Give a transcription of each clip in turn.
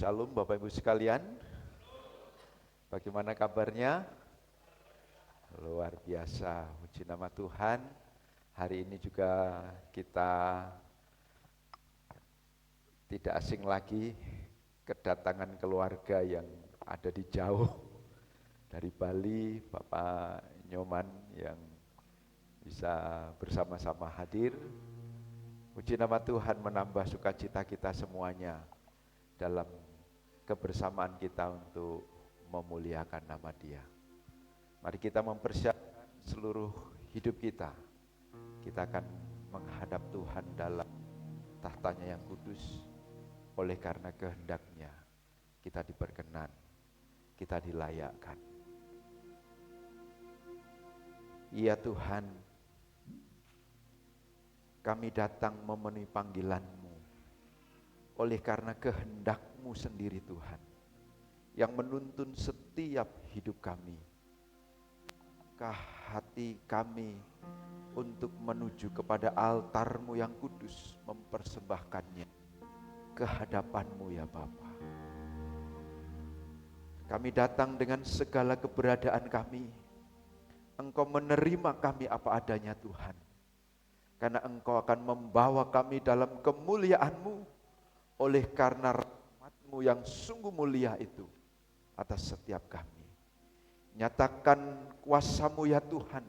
Shalom Bapak Ibu sekalian, bagaimana kabarnya? Luar biasa, puji nama Tuhan. Hari ini juga kita tidak asing lagi kedatangan keluarga yang ada di jauh. Dari Bali, Bapak Nyoman yang bisa bersama-sama hadir. Puji nama Tuhan menambah sukacita kita semuanya dalam kebersamaan kita untuk memuliakan nama Dia. Mari kita mempersiapkan seluruh hidup kita. Kita akan menghadap Tuhan dalam tahtanya yang kudus. Oleh karena kehendak-Nya kita diperkenan, kita dilayakkan. Ya Tuhan, kami datang memenuhi panggilan-Mu. Oleh karena kehendak-Mu sendiri Tuhan, yang menuntun setiap hidup kami. Hati kami untuk menuju kepada altar-Mu yang kudus, mempersembahkannya ke hadapan-Mu ya Bapa. Kami datang dengan segala keberadaan kami. Engkau menerima kami apa adanya Tuhan. Karena Engkau akan membawa kami dalam kemuliaan-Mu. Oleh karena rahmat-Mu yang sungguh mulia itu atas setiap kami. Nyatakan kuasa-Mu ya Tuhan.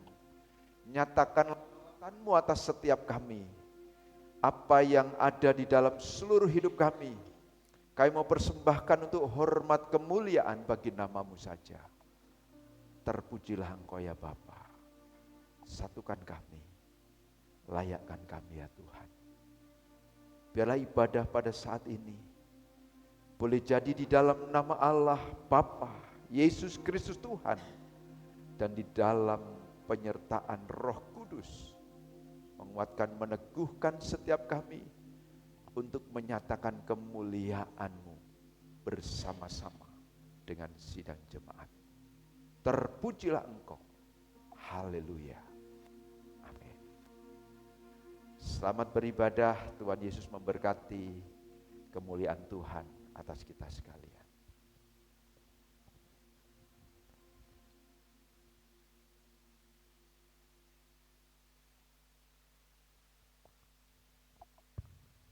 Nyatakan kekuatan-Mu atas setiap kami. Apa yang ada di dalam seluruh hidup kami, kami mau persembahkan untuk hormat kemuliaan bagi nama-Mu saja. Terpujilah Engkau ya Bapa. Satukan kami, layakkan kami ya Tuhan. Biarlah ibadah pada saat ini boleh jadi di dalam nama Allah Bapa, Yesus Kristus Tuhan, dan di dalam penyertaan Roh Kudus, menguatkan, meneguhkan setiap kami untuk menyatakan kemuliaan-Mu bersama-sama dengan sidang jemaat. Terpujilah Engkau. Haleluya. Amin. Selamat beribadah. Tuhan Yesus memberkati. Kemuliaan Tuhan atas kita sekalian.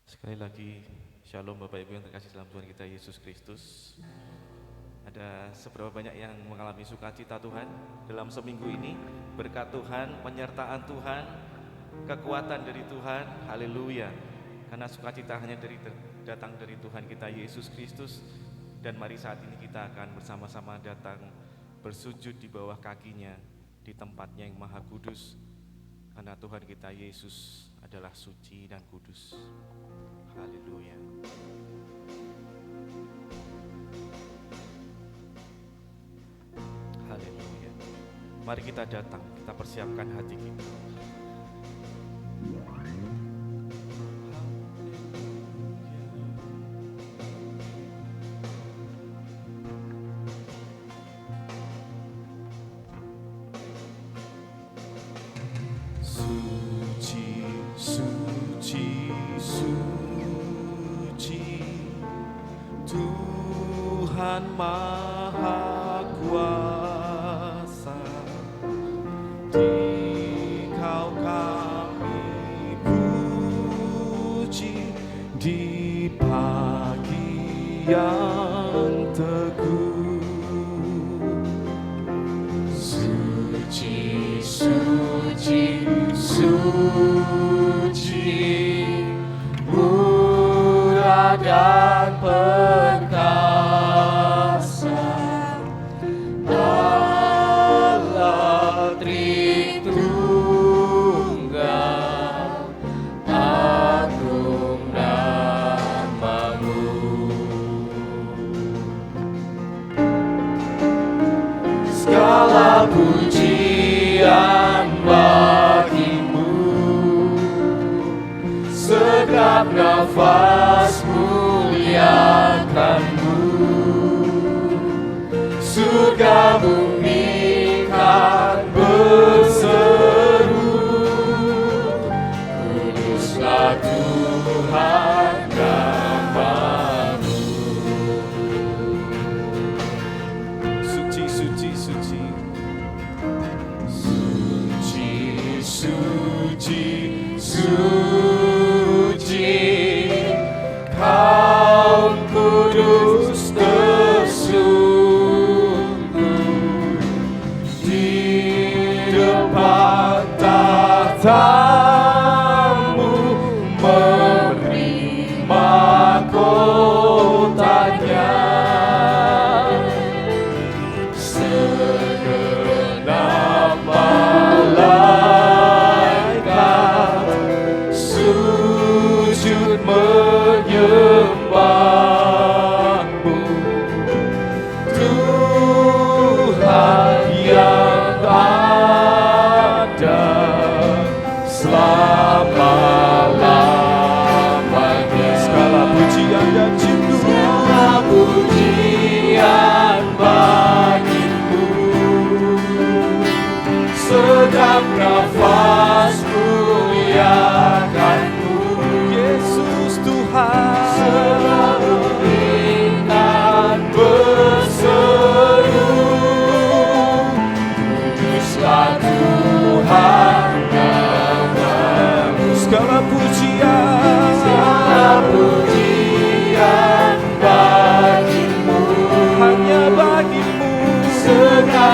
Sekali lagi, Shalom Bapak Ibu yang terkasih dalam Tuhan kita Yesus Kristus. Ada seberapa banyak yang mengalami sukacita Tuhan dalam seminggu ini, berkat Tuhan, penyertaan Tuhan, kekuatan dari Tuhan, haleluya. Karena sukacita hanya datang dari Tuhan kita Yesus Kristus. Dan mari saat ini kita akan bersama-sama datang bersujud di bawah kakinya, di tempatnya yang maha kudus. Karena Tuhan kita Yesus adalah suci dan kudus. Haleluya. Haleluya. Mari kita datang, kita persiapkan hati kita. Suci, suci, suci, Tuhan Maha Kuasa. Dikau kami puji di pagi yang teguh. Suci, suci, suci, murah dan perkasa, Allah Tritunggal, agung nama-Mu. Segala pujian bagi-Mu, segala nafas muliakan-Mu. Surga bumi kan berseru, kuduslah Tuhan nama-Mu.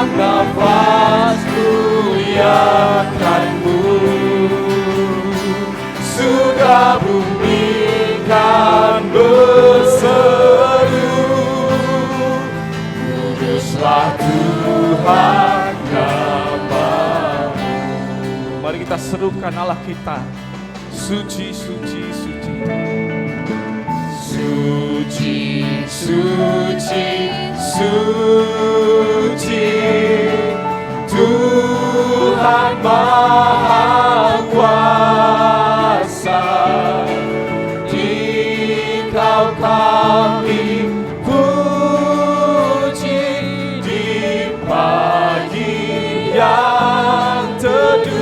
segenap nafas muliakan-Mu. Surga bumi kan berseru, kuduslah Tuhan nama-Mu. Mari kita serukan Allah kita. Suci, suci, suci. Suci, suci, suci, Tuhan Maha Kuasa. Dikau kami puji di pagi yang teduh.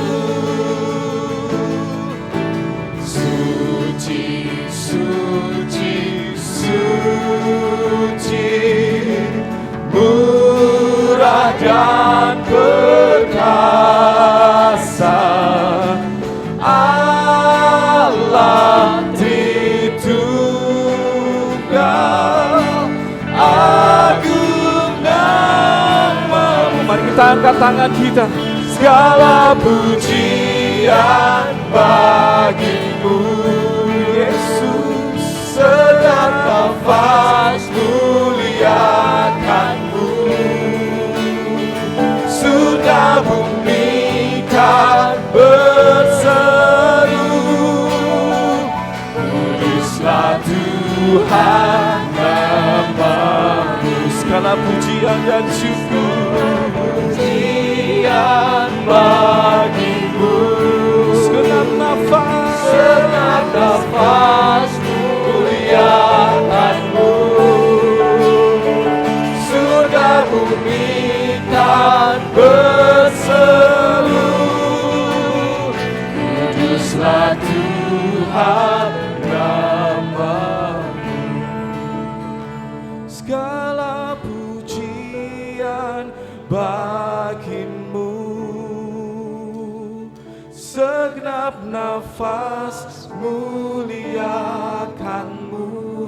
Suci, suci, suci, murah dan perkasa, Allah Tritunggal, agung nama-Mu. Mari kita angkat tangan kita. Segala pujian bagi-Mu, Yesus. Segenap nafas muliakan-Mu. Surga bumi kan berseru, kuduslah Tuhan nama-Mu. Segala pujian dan syukur Pujian bagi-Mu. segenap nafas, Segenap nafas muliakan-Mu. Surga bumi kan berseru, kuduslah Tuhan nama-Mu. segala pujian bagi-Mu. Segenap nafas muliakan-Mu.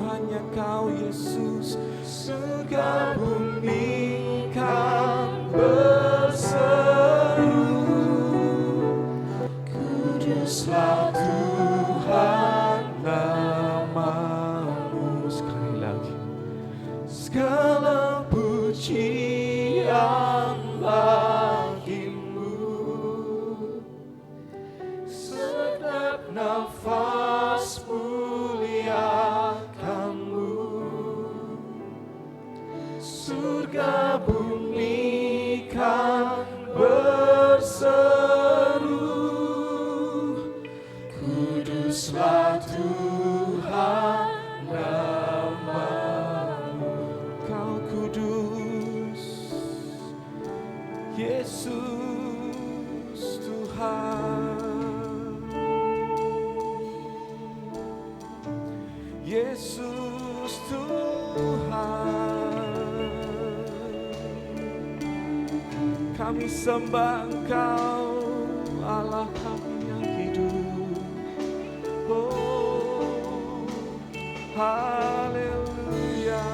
Hanya Kau Yesus. Surga bumi kan berseru, Kuduslah Tuhan nama-Mu. Sekali lagi. segala pujian bagi-Mu. Segenap nafas muliakan-Mu. Surga bumi kan berseru, kuduslah Tuhan nama-Mu. Kau kudus, Yesus Tuhan. Yesus Tuhan, kami sembah Engkau, Allah kami yang hidup. Oh, haleluya.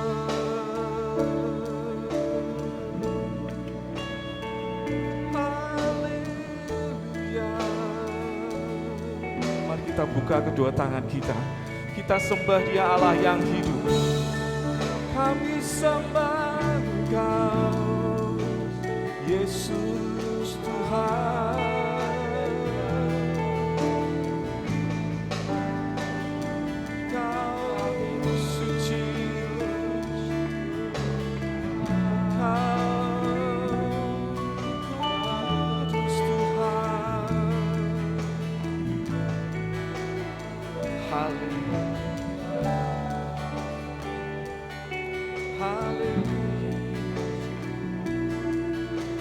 Haleluya. Mari kita buka kedua tangan kita. Kita sembah Dia Allah yang hidup. Kami sembah Engkau, Yesus Tuhan. Kau suci, Kau kudus Tuhan. Haleluya. Haleluya.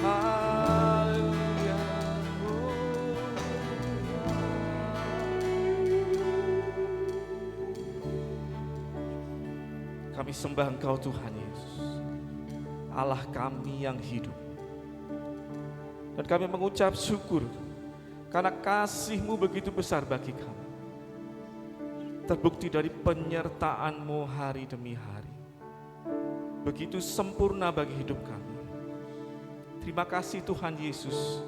Haleluya. Kami sembah Engkau Tuhan Yesus, Allah kami yang hidup. Dan kami mengucap syukur karena kasih-Mu begitu besar bagi kami. Terbukti dari penyertaan-Mu hari demi hari. Begitu sempurna bagi hidup kami. Terima kasih Tuhan Yesus.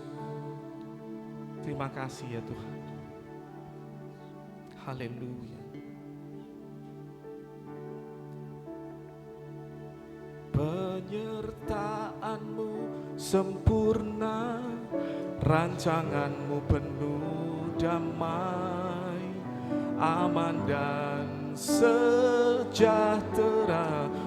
Terima kasih ya Tuhan. Haleluya. Penyertaan-Mu sempurna, rancangan-Mu penuh damai, aman dan sejahtera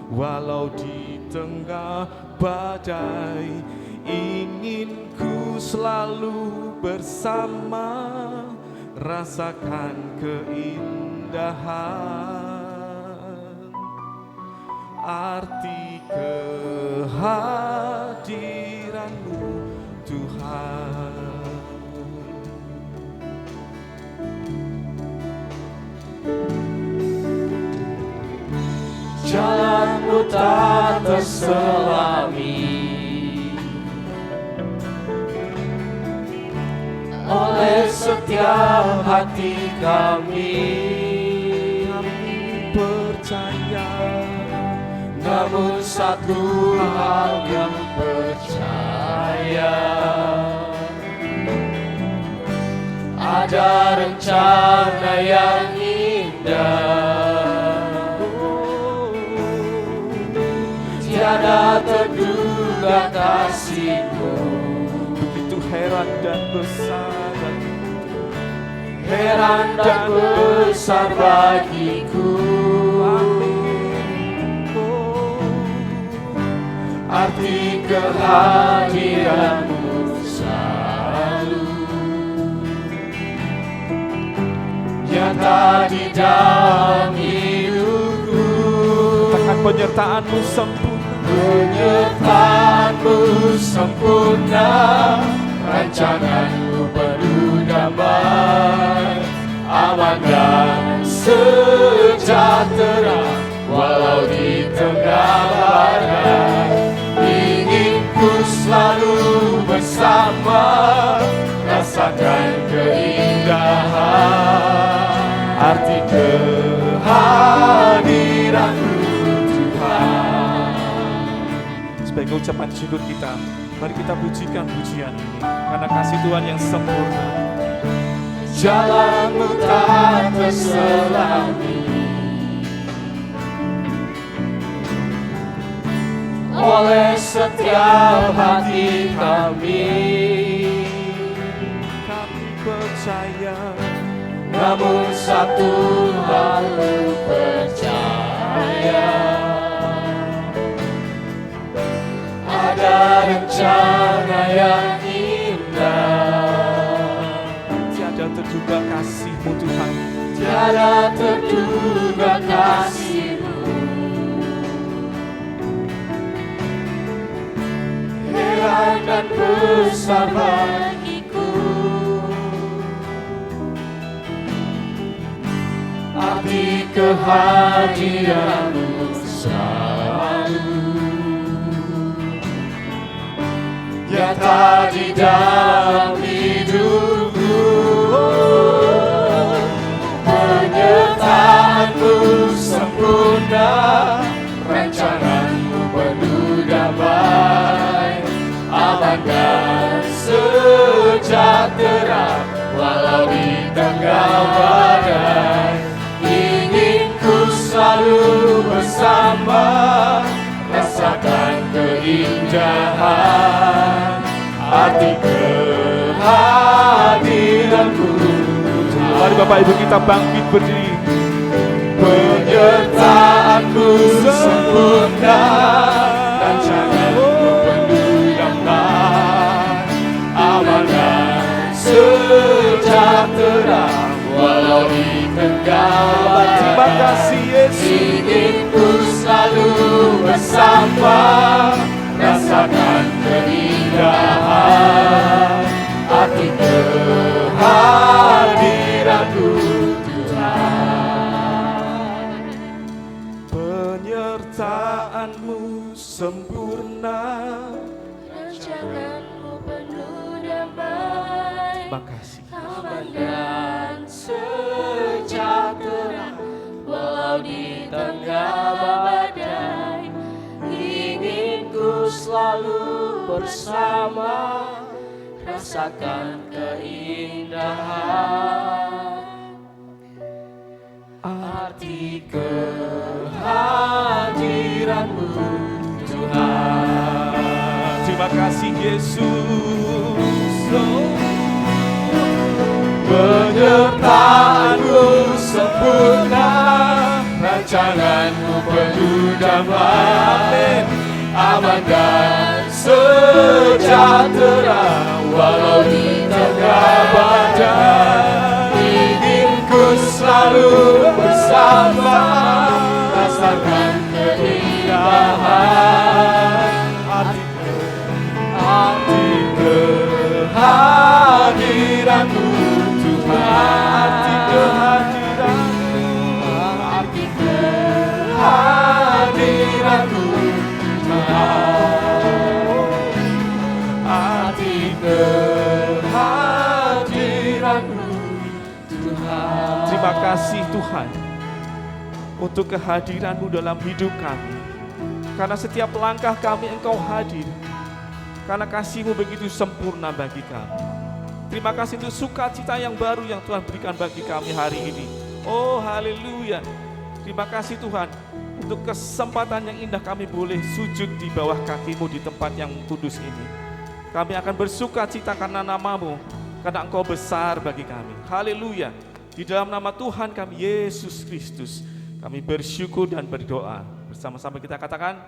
walau di tengah badai. Ingin ku selalu bersama, rasakan keindahan arti kehadiran-Mu Tuhan. Jalan-Mu tak terselami oleh setiap hati kami. Kami percaya, namun satu hal yang percaya, ada rencana yang indah, tiada terduga kasih-Mu. begitu heran dan besar bagiku. Heran dan besar bagiku. Arti kehadiran-Mu selalu nyata di dalam hidupku. Katakan penyertaan-Mu sempurna. Penyertaan-Mu sempurna, rancangan-Mu penuh damai, aman dan sejahtera walau di tengah badai. Ingin ku selalu bersama, rasakan keindahan arti kehadiran-Mu Tuhan. Sebagai ucapan syukur kita, mari kita pujikan pujian ini karena kasih Tuhan yang sempurna. Jalan-Mu tak terselami oleh setiap hati kami. Kami percaya, namun satu hal percaya, ada rencana yang indah, tiada terduga kasih-Mu Tuhan. tiada terduga kasih-Mu. Heran dan besar bagiku, arti kehadiran-Mu selalu nyata di dalam hidupku. Penyertaan-Mu sempurna, rancangan-Mu penuh damai, aman dan sejahtera walau di tengah badai. Ingin ku selalu bersama, rasakan keindahan arti kehadiran-Mu. Mari Bapak Ibu kita bangkit berdiri. Penyertaan-Mu sempurna, rancangan-Mu penuh damai, aman dan sejahtera walau di tengah badai. Terima kasih Yesus. Ingin ku selalu bersama, rasakan keindahan arti kehadiran-Mu Tuhan. Penyertaan-Mu sempurna, rancangan-Mu penuh damai, terima kasih. aman dan sejahtera walau di tengah badai. Ingin ku selalu bersama, rasakan keindahan. Arti kehadiran-Mu Tuhan. Terima kasih Yesus. Penyertaan-Mu sempurna, rancangan-Mu penuh damai, aman dan sejahtera walau di tengah badai. Ingin ku selalu bersama, rasakan keindahan. Arti kehadiran-Mu Tuhan, arti kehadiran-Mu Tuhan, arti kehadiran-Mu Tuhan. Terima kasih Tuhan untuk kehadiran-Mu dalam hidup kami. Karena setiap langkah kami Engkau hadir. Karena kasih-Mu begitu sempurna bagi kami. Terima kasih untuk sukacita yang baru yang Tuhan berikan bagi kami hari ini. Oh haleluya. Terima kasih Tuhan untuk kesempatan yang indah kami boleh sujud di bawah kaki-Mu di tempat yang kudus ini. Kami akan bersukacita karena nama-Mu, karena Engkau besar bagi kami. Haleluya. Di dalam nama Tuhan kami Yesus Kristus, kami bersyukur dan berdoa. Bersama-sama kita katakan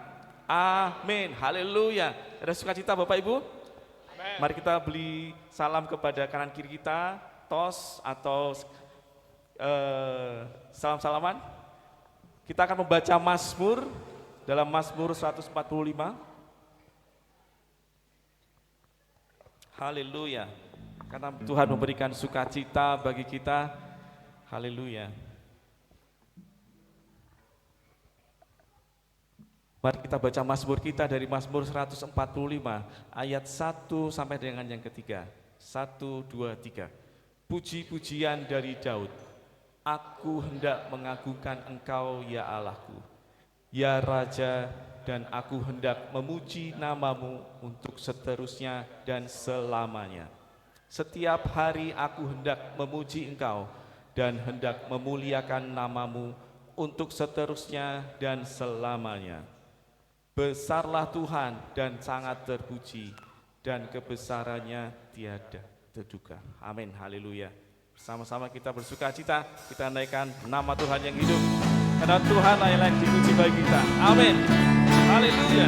amin. Haleluya. Ada sukacita Bapak Ibu? Amen. Mari kita beri salam kepada kanan kiri kita, tos atau salam-salaman. Kita akan membaca Mazmur dalam Mazmur 145. Haleluya. Karena Tuhan memberikan sukacita bagi kita. Haleluya. Mari kita baca Mazmur kita dari Mazmur 145 ayat 1 sampai dengan yang ketiga. 1, 2, 3. Puji-pujian dari Daud. Aku hendak mengagungkan Engkau ya Allahku, ya Raja, dan aku hendak memuji nama-Mu untuk seterusnya dan selamanya. Setiap hari aku hendak memuji Engkau dan hendak memuliakan nama-Mu untuk seterusnya dan selamanya. Besarlah Tuhan dan sangat terpuji, dan kebesarannya tiada terduga. Amin, haleluya. Sama-sama kita bersukacita, kita naikkan nama Tuhan yang hidup, karena Tuhan layak dipuji bagi kita. Amin, haleluya.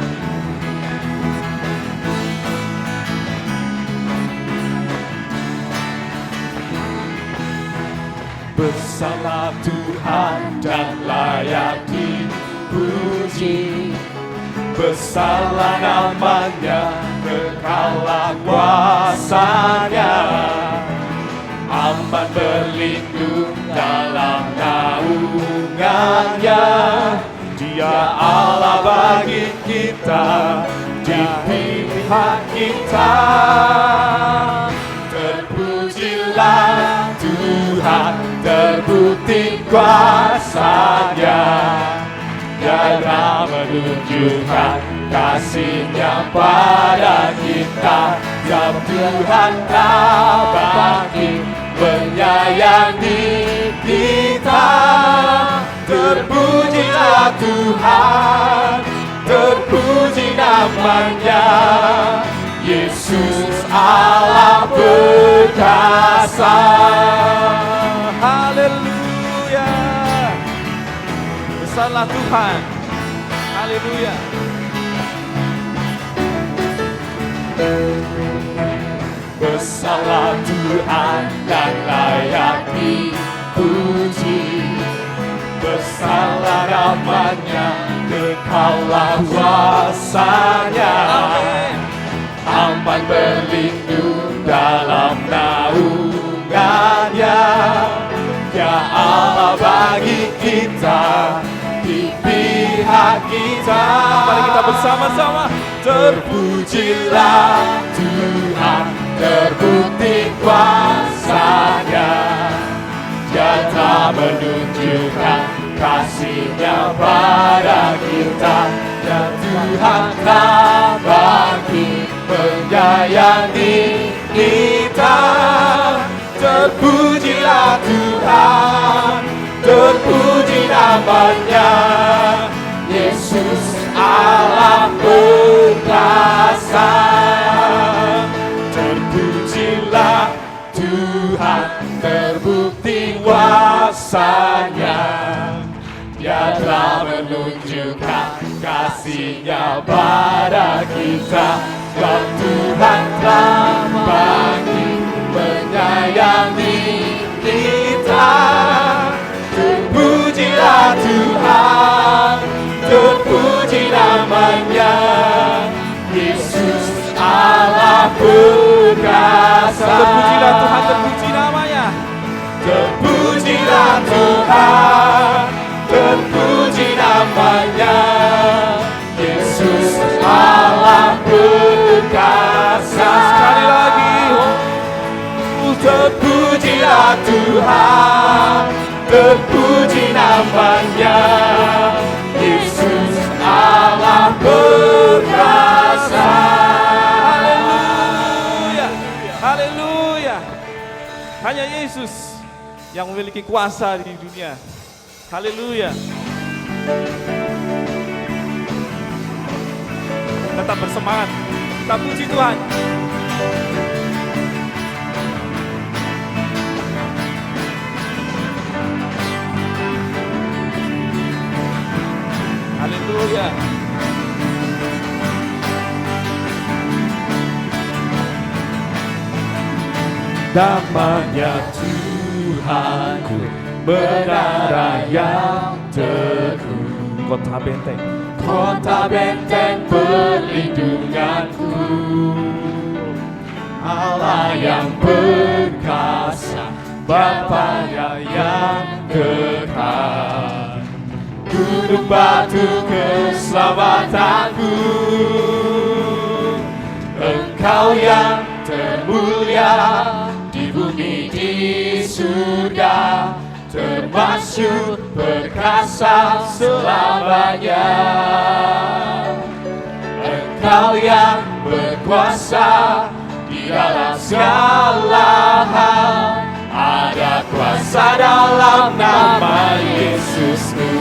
Besarlah Tuhan dan layak dipuji, besarlah namanya, kekallah kuasanya. Aman berlindung dalam naungannya. Dia Allah bagi kita, di pihak kita. Terpujilah Tuhan, terbukti kuasanya. Dia menunjukkan kasih-Nya pada kita. Jam Tuhan bagi menyayangi kita. Terpujilah Tuhan, terpuji namanya. Yesus Allah perkasa. Haleluya. Besarlah Tuhan. Haleluya. Besarlah Tuhan dan layak dipuji. Besarlah namanya, kekallah kuasanya. Aman berlindung dalam naungannya. Ya Allah bagi kita, di pihak kita. Mari kita bersama-sama. Terpujilah Tuhan, terbukti kuasanya. Dia telah menunjukkan kasih-Nya pada kita. Dan Tuhan telah bagi menyayangi kita. Terpujilah Tuhan, terpuji namanya, Yesus Allah perkasa. Terpujilah Tuhan, terbukti kuasa-Nya. Dia telah menunjukkan kasih-Nya pada kita. Dan Tuhan telah bangkit menyayangi kita. Terpujilah Tuhan, terpuji namanya, Yesus Allah perkasa. Terpujilah Tuhan, terpuji namanya. Terpujilah Tuhan, terpuji namanya, Yesus Allah perkasa. Sekali lagi, terpujilah Tuhan, terpuji namanya, Yesus Allah perkasa. haleluya, haleluya. Hanya Yesus yang memiliki kuasa di dunia. Haleluya. Tetap bersemangat, kita puji Tuhan. Haleluya. Namanya Tuhanku, menara yang teguh, Kota benteng, kota benteng perlindunganku. Allah yang perkasa, Bapa yang kekal, gunung batu keselamatanku. Engkau yang termulia di bumi di surga, termasyhur perkasa selamanya. Engkau yang berkuasa di dalam segala hal, ada kuasa dalam nama Yesusmu.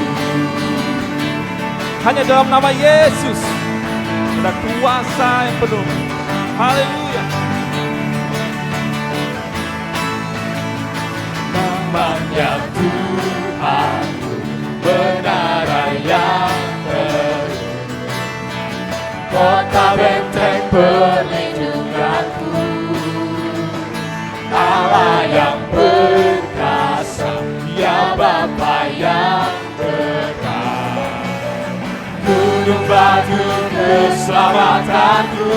hanya dalam nama Yesus ada kuasa yang penuh. Haleluya. Namanya Tuhanku, menara yang teguh, kota benteng perlindunganku. Allah yang perkasa, ya Bapa yang kekal, gunung batu keselamatanku.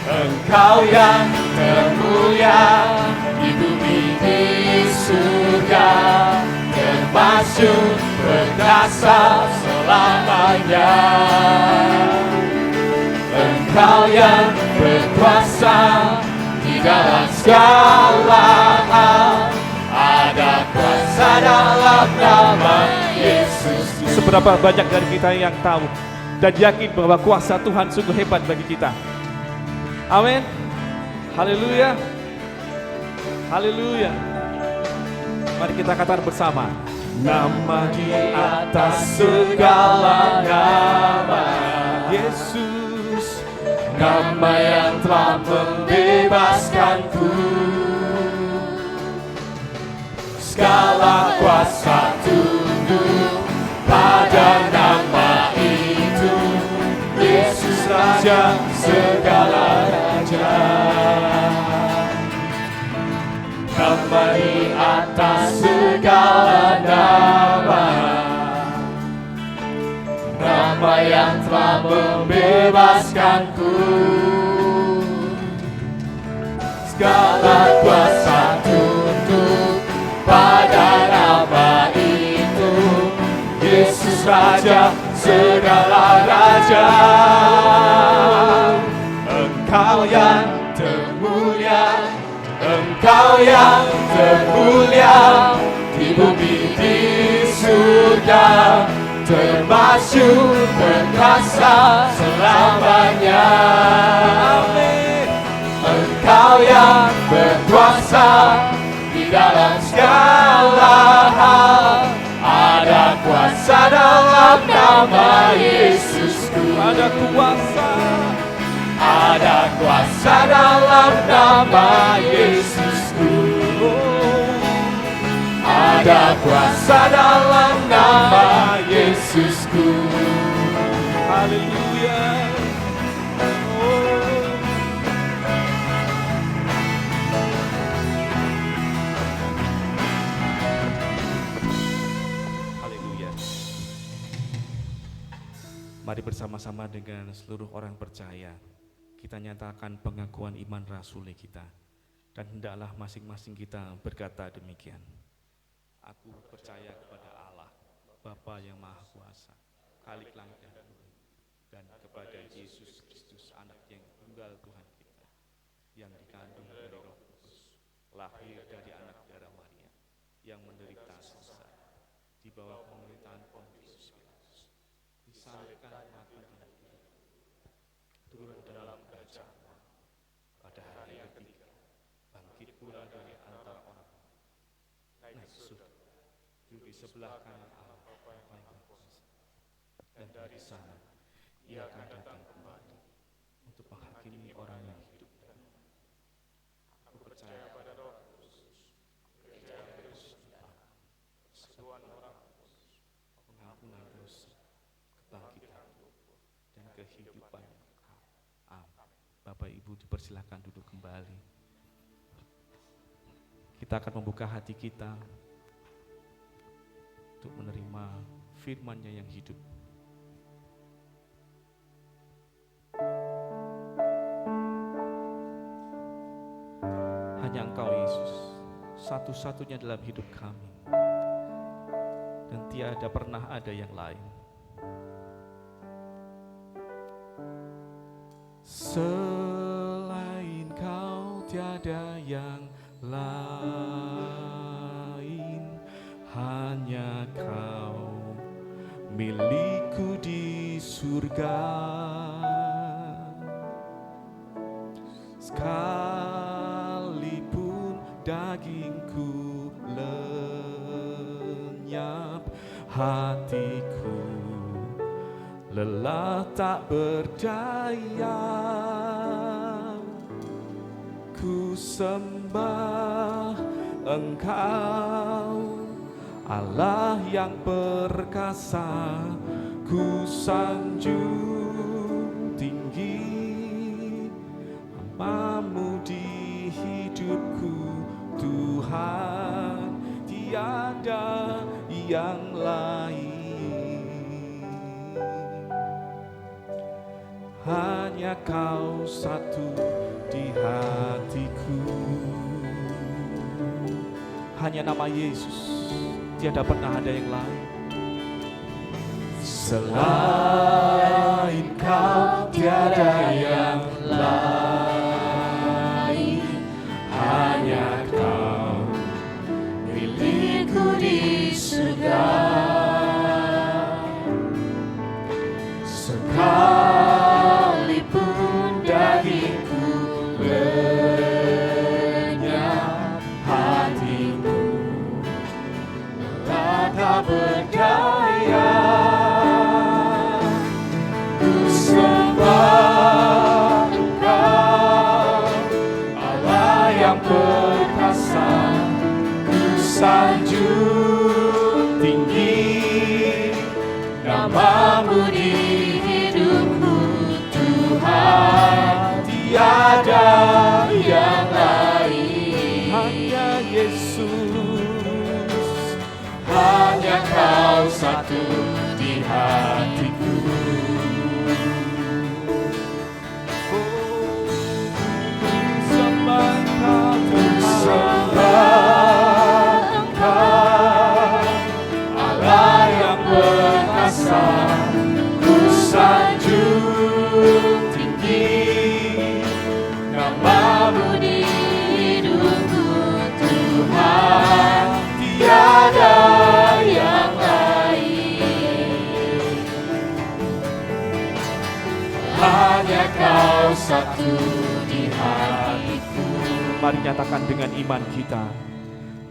Engkau yang termulia di bumi di surga, termasyhur perkasa selamanya. Engkau yang berkuasa di dalam segala hal, ada kuasa dalam nama Yesus. Seberapa banyak dari kita yang tahu dan yakin bahwa kuasa Tuhan sungguh hebat bagi kita. Amin. Haleluya. Haleluya. Mari kita katakan bersama. Nama di atas segala nama, Yesus, nama yang telah membebaskanku. Segala kuasa tunduk pada nama itu, Yesus Raja segala raja. Nama di atas segala nama, nama yang telah membebaskanku. Segala kuasa tunduk pada nama itu, Yesus Raja segala raja. Engkau yang termulia, Engkau yang termulia di bumi di surga, termasyur perkasa selamanya. Amin. Engkau yang berkuasa di dalam segala hal. Ada kuasa dalam nama Yesusku. Ada kuasa. Ada kuasa dalam nama Yesusku. Ada kuasa dalam nama Yesusku. Haleluya. Haleluya. Mari bersama-sama dengan seluruh orang percaya kita nyatakan pengakuan iman rasuli kita, dan hendaklah masing-masing kita berkata demikian. Aku percaya kepada Allah, Bapa yang Maha Kuasa, Khalik langit dan bumi, dan kepada Yesus Kristus, Anak yang tunggal Tuhan kita, yang dikandung dari Roh Kudus, lahir dari anak darah Maria, yang menderita sengsara, di bawah pemerintahan Pontius Pilatus, disalibkan, mati dan turun dalam kerajaan, pada hari ketiga bangkit pula dari antara orang, naik ke surga, duduk di sebelah kanan Allah yang Maha Kuasa, dan dari sana ia akan datang kembali untuk menghakimi orang yang hidup dan mati. Aku percaya pada Roh Kudus, gereja Kristen, persekutuan orang kudus, pengampunan dosa, kebangkitan dan kehidupan yang kekal. Amin. Bapak Ibu dipersilakan duduk kembali. Kita akan membuka hati kita untuk menerima firman-Nya yang hidup. Hanya Engkau Yesus, satu-satunya dalam hidup kami, dan tiada pernah ada yang lain. Selain Kau tiada yang lain, hanya Kau milikku di surga. Sekalipun dagingku lenyap, hatiku lelah tak berdaya. Ku sembah Engkau, Allah yang perkasa. Ku sanjung tinggi nama-Mu di hidupku, Tuhan, tiada yang lain. Hanya Kau satu di hatiku. Hanya nama Yesus, tiada pernah ada yang lain. Selain Kau tiada yang lain, hanya Kau milikku di surga. Sekalipun dagingku lenyap, hatiku lelah tak berdaya. Ku sembah Engkau, Allah yang perkasa. Ku sanjung tinggi nama-Mu di hidupku, Tuhan, tiada yang lain. Hanya Yesus, hanya Kau satu di hatiku. sembah Kau Tuhan. Sembah Engkau, Allah yang perkasa. Ku sanjung tinggi nama-Mu di hidupku, Tuhan, tiada yang lain. hanya Kau satu di hatiku. Mari nyatakan dengan iman kita.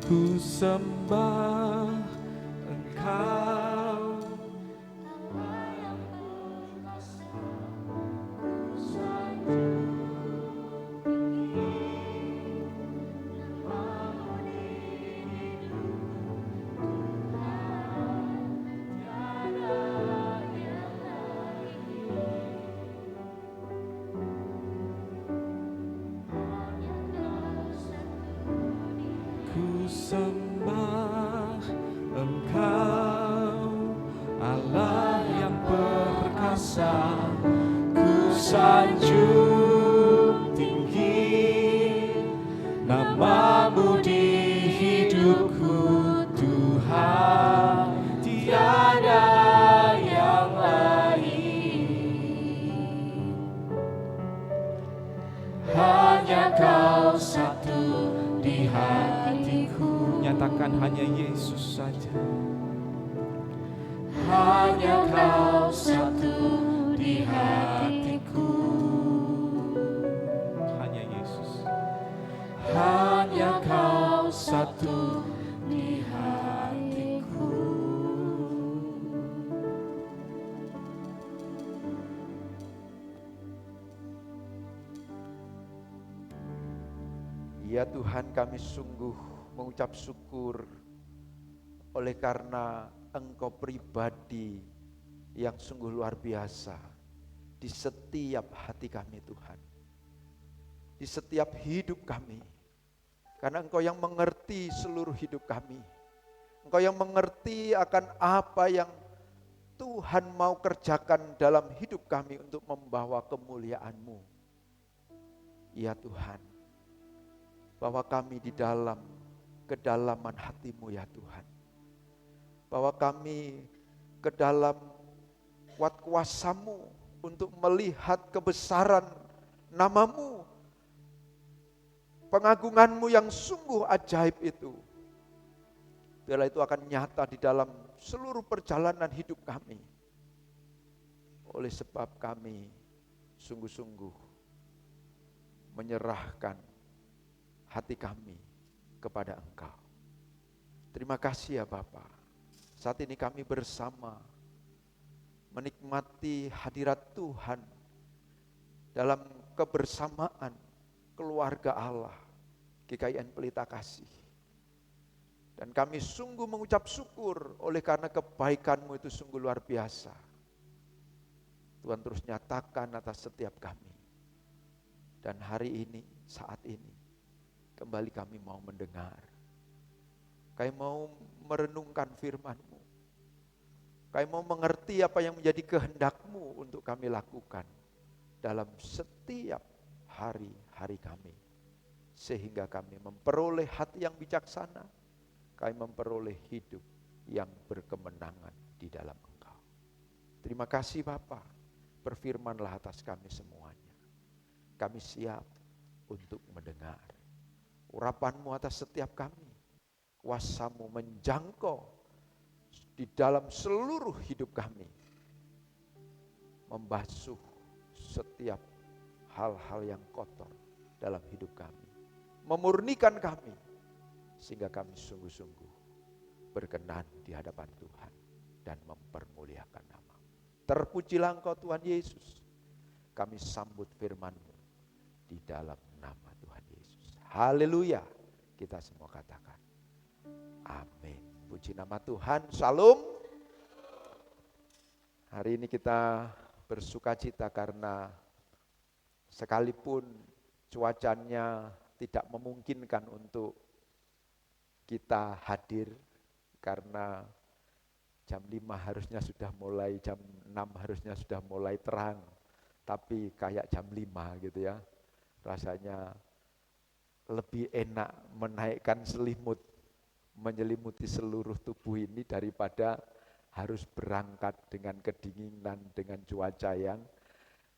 Ku sembah Engkau, ku sembah Engkau, Allah yang perkasa. Ku sanjung tinggi nama-Mu di hidupku, Tuhan, tiada yang lain. Hanya Kau satu di hatiku. Nyatakan hanya Yesus saja. Hanya Kau satu di hatiku. Hanya Yesus. Hanya Kau satu di hatiku. Ya Tuhan, kami sungguh mengucap syukur oleh karena Engkau pribadi yang sungguh luar biasa di setiap hati kami Tuhan, di setiap hidup kami, karena Engkau yang mengerti seluruh hidup kami, Engkau yang mengerti akan apa yang Tuhan mau kerjakan dalam hidup kami untuk membawa kemuliaan-Mu. Ya Tuhan, bahwa kami di dalam kedalaman hati-Mu ya Tuhan, bahwa kami ke dalam kuat kuasa-Mu untuk melihat kebesaran nama-Mu, pengagungan-Mu yang sungguh ajaib itu. Bila itu akan nyata di dalam seluruh perjalanan hidup kami. Oleh sebab kami sungguh-sungguh menyerahkan hati kami kepada Engkau. Terima kasih ya Bapa. Saat ini kami bersama menikmati hadirat Tuhan dalam kebersamaan keluarga Allah GKIN Pelita Kasih. Dan kami sungguh mengucap syukur oleh karena kebaikan-Mu itu sungguh luar biasa. Tuhan terus nyatakan atas setiap kami. Dan hari ini, saat ini, kembali kami mau mendengar. Kami mau merenungkan firman-Mu. Kami mau mengerti apa yang menjadi kehendak-Mu untuk kami lakukan dalam setiap hari-hari kami. Sehingga kami memperoleh hati yang bijaksana, kami memperoleh hidup yang berkemenangan di dalam Engkau. Terima kasih Bapa, berfirmanlah atas kami semuanya. Kami siap untuk mendengar urapan-Mu atas setiap kami. Kuasa-Mu menjangkau di dalam seluruh hidup kami, membasuh setiap hal-hal yang kotor dalam hidup kami, memurnikan kami, sehingga kami sungguh-sungguh berkenan di hadapan Tuhan dan mempermuliakan nama-Mu. Terpujilah Engkau Tuhan Yesus. Kami sambut firman-Mu di dalam nama Tuhan Yesus. Haleluya. Kita semua katakan amin. Puji nama Tuhan. Shalom. Hari ini kita bersuka cita karena sekalipun cuacanya tidak memungkinkan untuk kita hadir karena jam 5 harusnya sudah mulai, jam 6 harusnya sudah mulai terang, tapi kayak jam 5 gitu ya. Rasanya lebih enak menaikkan selimut, menyelimuti seluruh tubuh ini daripada harus berangkat dengan kedinginan, dengan cuaca yang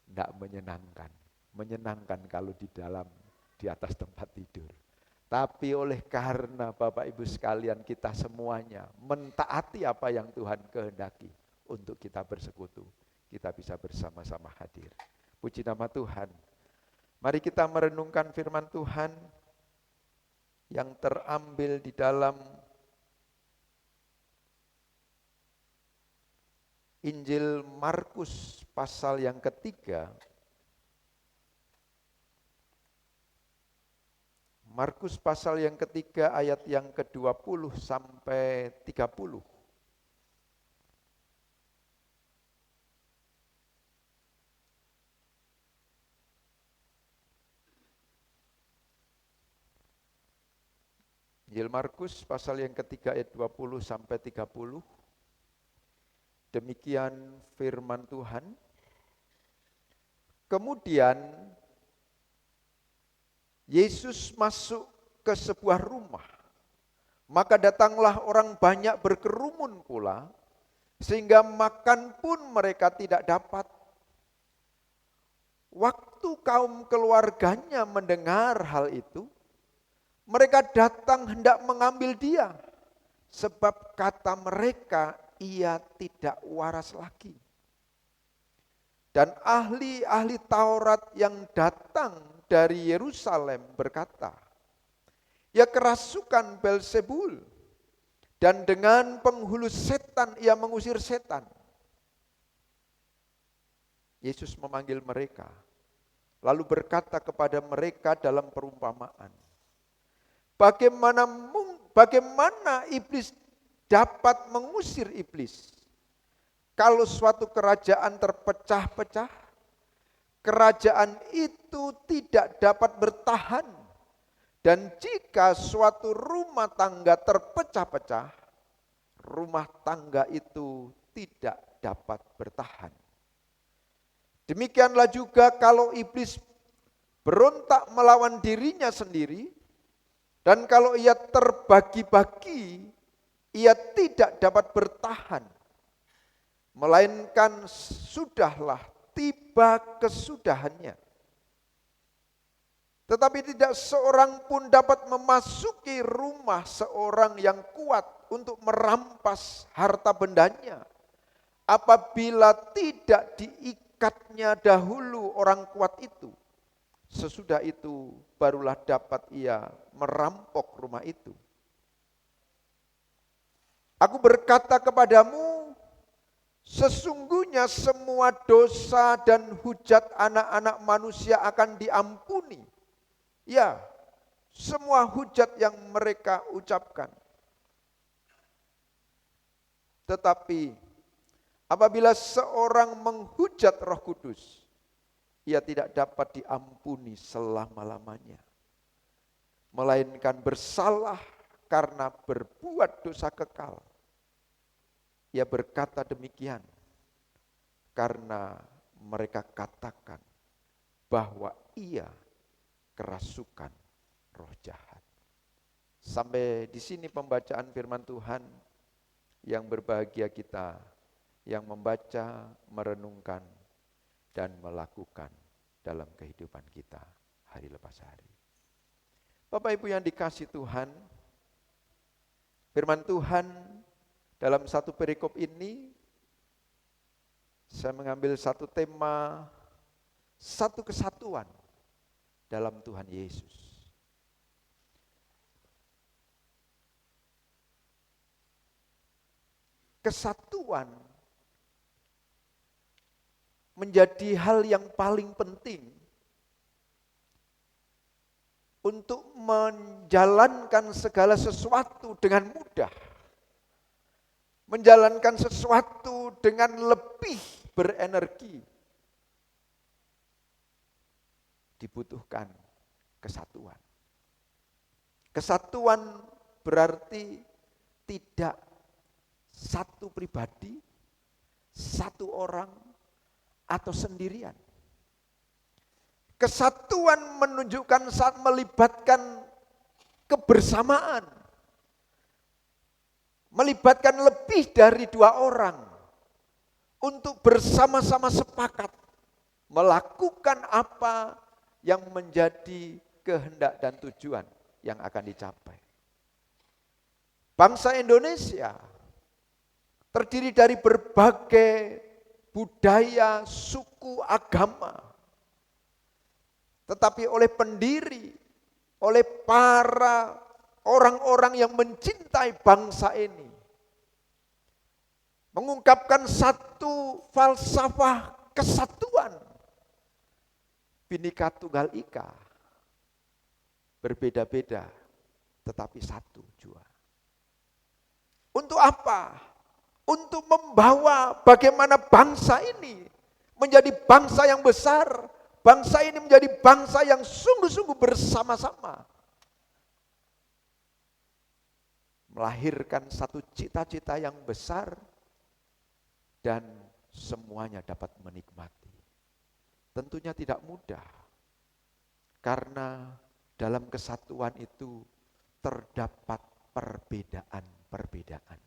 tidak menyenangkan. Menyenangkan kalau di atas tempat tidur. Tapi oleh karena Bapak Ibu sekalian kita semuanya mentaati apa yang Tuhan kehendaki untuk kita bersekutu, kita bisa bersama-sama hadir. Puji nama Tuhan. Mari kita merenungkan firman Tuhan yang terambil di dalam Injil Markus pasal yang ketiga. Markus pasal yang ketiga ayat yang ke-20 sampai 30. Injil Markus pasal yang ketiga ayat 20 sampai 30. Demikian firman Tuhan. Kemudian Yesus masuk ke sebuah rumah. Maka datanglah orang banyak berkerumun pula, sehingga makan pun mereka tidak dapat. Waktu kaum keluarganya mendengar hal itu, mereka datang hendak mengambil dia, sebab kata mereka, ia tidak waras lagi. Dan ahli-ahli Taurat yang datang dari Yerusalem berkata, ia kerasukan Beelzebul, dan dengan penghulu setan ia mengusir setan. Yesus memanggil mereka, lalu berkata kepada mereka dalam perumpamaan, bagaimana iblis dapat mengusir iblis? Kalau suatu kerajaan terpecah-pecah, kerajaan itu tidak dapat bertahan. Dan jika suatu rumah tangga terpecah-pecah, rumah tangga itu tidak dapat bertahan. Demikianlah juga kalau iblis berontak melawan dirinya sendiri, dan kalau ia terbagi-bagi, ia tidak dapat bertahan. Melainkan sudahlah tiba kesudahannya. Tetapi tidak seorang pun dapat memasuki rumah seorang yang kuat untuk merampas harta bendanya, apabila tidak diikatnya dahulu orang kuat itu. Sesudah itu barulah dapat ia merampok rumah itu. Aku berkata kepadamu, sesungguhnya semua dosa dan hujat anak-anak manusia akan diampuni. Ya, semua hujat yang mereka ucapkan. Tetapi apabila seorang menghujat Roh Kudus, ia tidak dapat diampuni selama-lamanya. Melainkan bersalah karena berbuat dosa kekal. Ia berkata demikian karena mereka katakan bahwa ia kerasukan roh jahat. Sampai di sini pembacaan firman Tuhan. Yang berbahagia kita yang membaca, merenungkan, dan melakukan dalam kehidupan kita hari lepas hari. Bapak Ibu yang dikasihi Tuhan, firman Tuhan dalam satu perikop ini, saya mengambil satu tema, satu kesatuan dalam Tuhan Yesus. Kesatuan menjadi hal yang paling penting untuk menjalankan segala sesuatu dengan mudah. Menjalankan sesuatu dengan lebih berenergi. Dibutuhkan kesatuan. Kesatuan berarti tidak satu pribadi, satu orang, atau sendirian. Kesatuan menunjukkan saat melibatkan kebersamaan. Melibatkan lebih dari dua orang untuk bersama-sama sepakat melakukan apa yang menjadi kehendak dan tujuan yang akan dicapai. Bangsa Indonesia terdiri dari berbagai budaya, suku, agama tetapi oleh pendiri, oleh para orang-orang yang mencintai bangsa ini. Mengungkapkan satu falsafah kesatuan. Bhinneka Tunggal Ika. Berbeda-beda, tetapi satu jua. Untuk apa? Untuk membawa bagaimana bangsa ini menjadi bangsa yang besar, bangsa ini menjadi bangsa yang sungguh-sungguh bersama-sama. Melahirkan satu cita-cita yang besar dan semuanya dapat menikmati. Tentunya tidak mudah, karena dalam kesatuan itu terdapat perbedaan-perbedaan.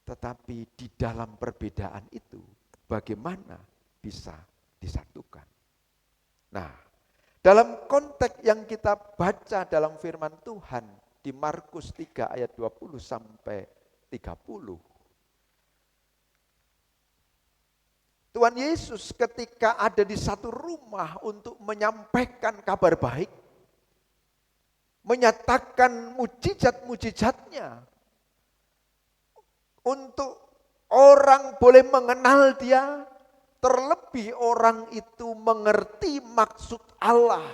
Tetapi di dalam perbedaan itu bagaimana bisa disatukan. Nah, dalam konteks yang kita baca dalam firman Tuhan di Markus 3 ayat 20 sampai 30. Tuhan Yesus ketika ada di satu rumah untuk menyampaikan kabar baik, menyatakan mujizat-mujizatnya, untuk orang boleh mengenal dia, terlebih orang itu mengerti maksud Allah,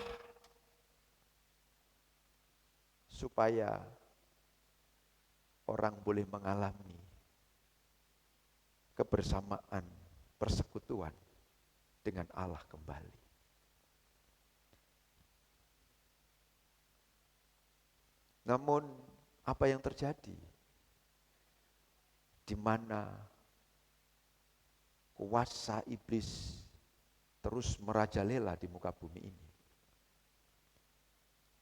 supaya orang boleh mengalami kebersamaan, persekutuan dengan Allah kembali. Namun apa yang terjadi? Di mana kuasa iblis terus merajalela di muka bumi ini.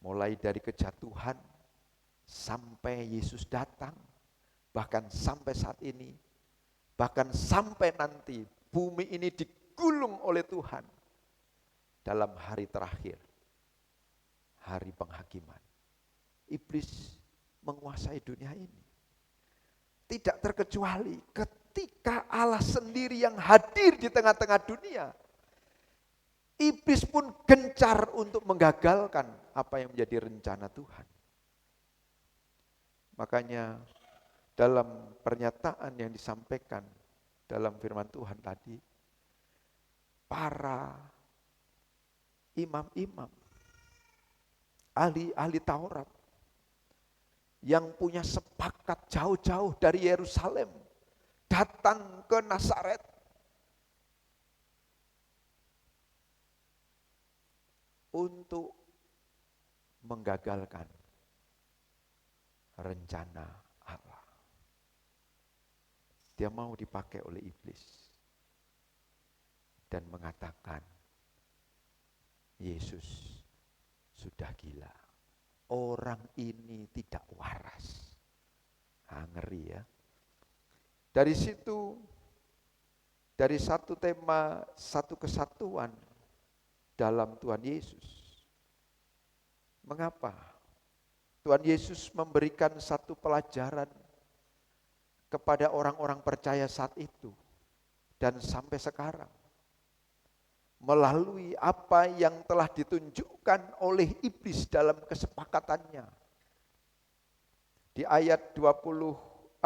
Mulai dari kejatuhan sampai Yesus datang, bahkan sampai saat ini, bahkan sampai nanti bumi ini digulung oleh Tuhan dalam hari terakhir, hari penghakiman. Iblis menguasai dunia ini. Tidak terkecuali ketika Allah sendiri yang hadir di tengah-tengah dunia. Iblis pun gencar untuk menggagalkan apa yang menjadi rencana Tuhan. Makanya dalam pernyataan yang disampaikan dalam firman Tuhan tadi, para imam-imam, ahli-ahli Taurat, yang punya sepakat jauh-jauh dari Yerusalem, datang ke Nazaret. Untuk menggagalkan rencana Allah. Dia mau dipakai oleh iblis. Dan mengatakan, Yesus sudah gila. Orang ini tidak waras. Ngeri ya. Dari situ, dari satu tema, satu kesatuan dalam Tuhan Yesus. Mengapa? Tuhan Yesus memberikan satu pelajaran kepada orang-orang percaya saat itu dan sampai sekarang. Melalui apa yang telah ditunjukkan oleh iblis dalam kesepakatannya. Di ayat 24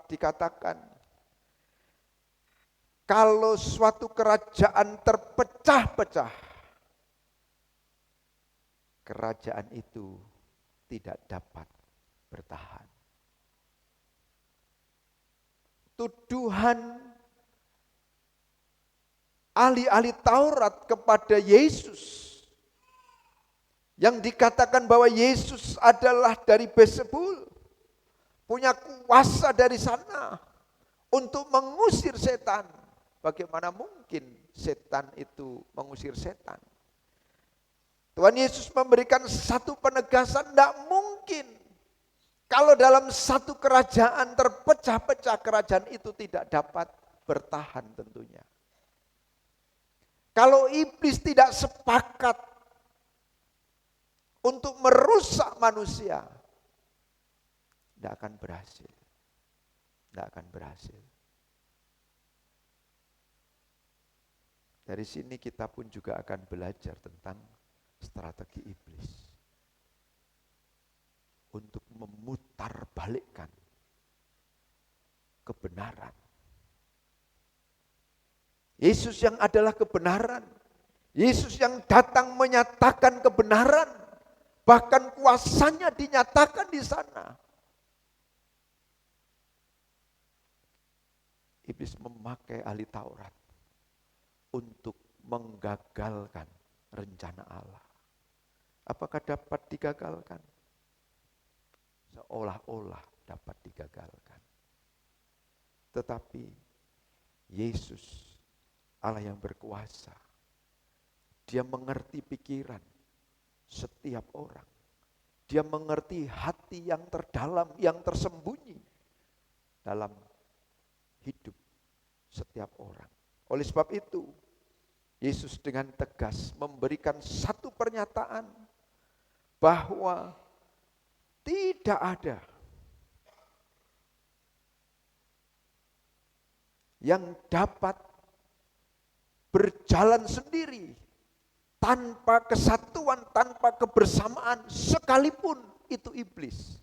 dikatakan, kalau suatu kerajaan terpecah-pecah, kerajaan itu tidak dapat bertahan. Tuduhan ahli-ahli Taurat kepada Yesus yang dikatakan bahwa Yesus adalah dari Beelzebul, punya kuasa dari sana untuk mengusir setan. Bagaimana mungkin setan itu mengusir setan? Tuhan Yesus memberikan satu penegasan, tidak mungkin. Kalau dalam satu kerajaan terpecah-pecah, kerajaan itu tidak dapat bertahan tentunya. Kalau iblis tidak sepakat untuk merusak manusia, tidak akan berhasil. Tidak akan berhasil. Dari sini kita pun juga akan belajar tentang strategi iblis untuk memutarbalikkan kebenaran. Yesus yang adalah kebenaran, Yesus yang datang menyatakan kebenaran, bahkan kuasanya dinyatakan di sana. Iblis memakai ahli Taurat untuk menggagalkan rencana Allah. Apakah dapat digagalkan? Seolah-olah dapat digagalkan. Tetapi Yesus, Allah yang berkuasa, Dia mengerti pikiran setiap orang. Dia mengerti hati yang terdalam, yang tersembunyi dalam hidup setiap orang. Oleh sebab itu, Yesus dengan tegas memberikan satu pernyataan bahwa tidak ada yang dapat berjalan sendiri tanpa kesatuan, tanpa kebersamaan, sekalipun itu iblis.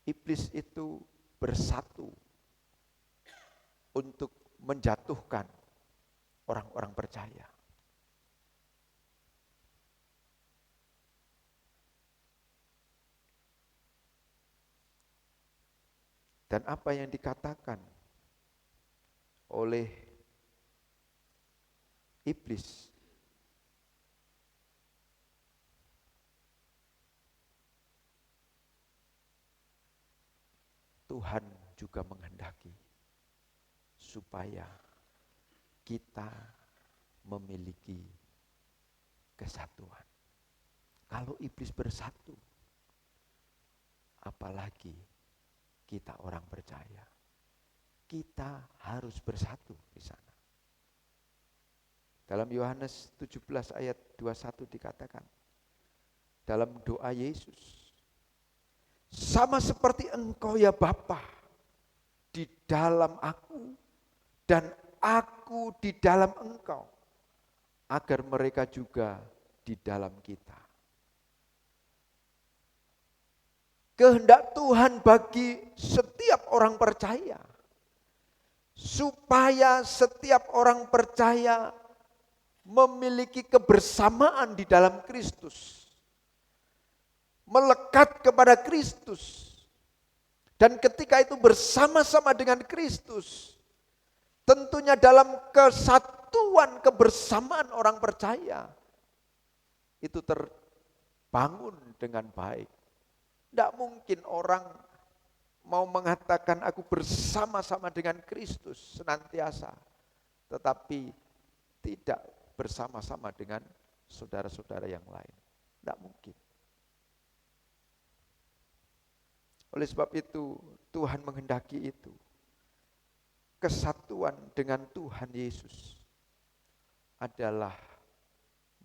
Iblis itu bersatu untuk menjatuhkan orang-orang percaya. Dan apa yang dikatakan oleh iblis Tuhan juga menghendaki supaya kita memiliki kesatuan. Kalau iblis bersatu, apalagi kita orang percaya, kita harus bersatu di sana. Dalam Yohanes 17 ayat 21 dikatakan, dalam doa Yesus, sama seperti Engkau ya Bapa, di dalam aku dan aku di dalam Engkau, agar mereka juga di dalam kita. Kehendak Tuhan bagi setiap orang percaya, supaya setiap orang percaya memiliki kebersamaan di dalam Kristus, melekat kepada Kristus, dan ketika itu bersama-sama dengan Kristus, tentunya dalam kesatuan kebersamaan orang percaya, itu terbangun dengan baik. Tidak mungkin orang mau mengatakan aku bersama-sama dengan Kristus senantiasa, tetapi tidak bersama-sama dengan saudara-saudara yang lain. Tidak mungkin. Oleh sebab itu Tuhan menghendaki itu. Kesatuan dengan Tuhan Yesus adalah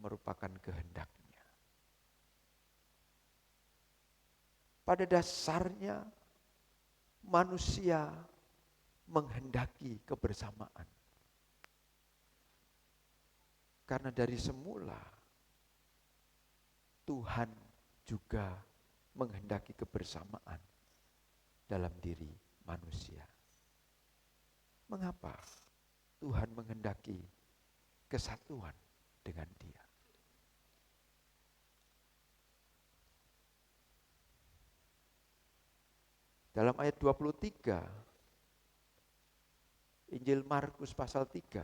merupakan kehendak. Pada dasarnya manusia menghendaki kebersamaan. Karena dari semula Tuhan juga menghendaki kebersamaan dalam diri manusia. Mengapa Tuhan menghendaki kesatuan dengan Dia? Dalam ayat 23, Injil Markus pasal 3,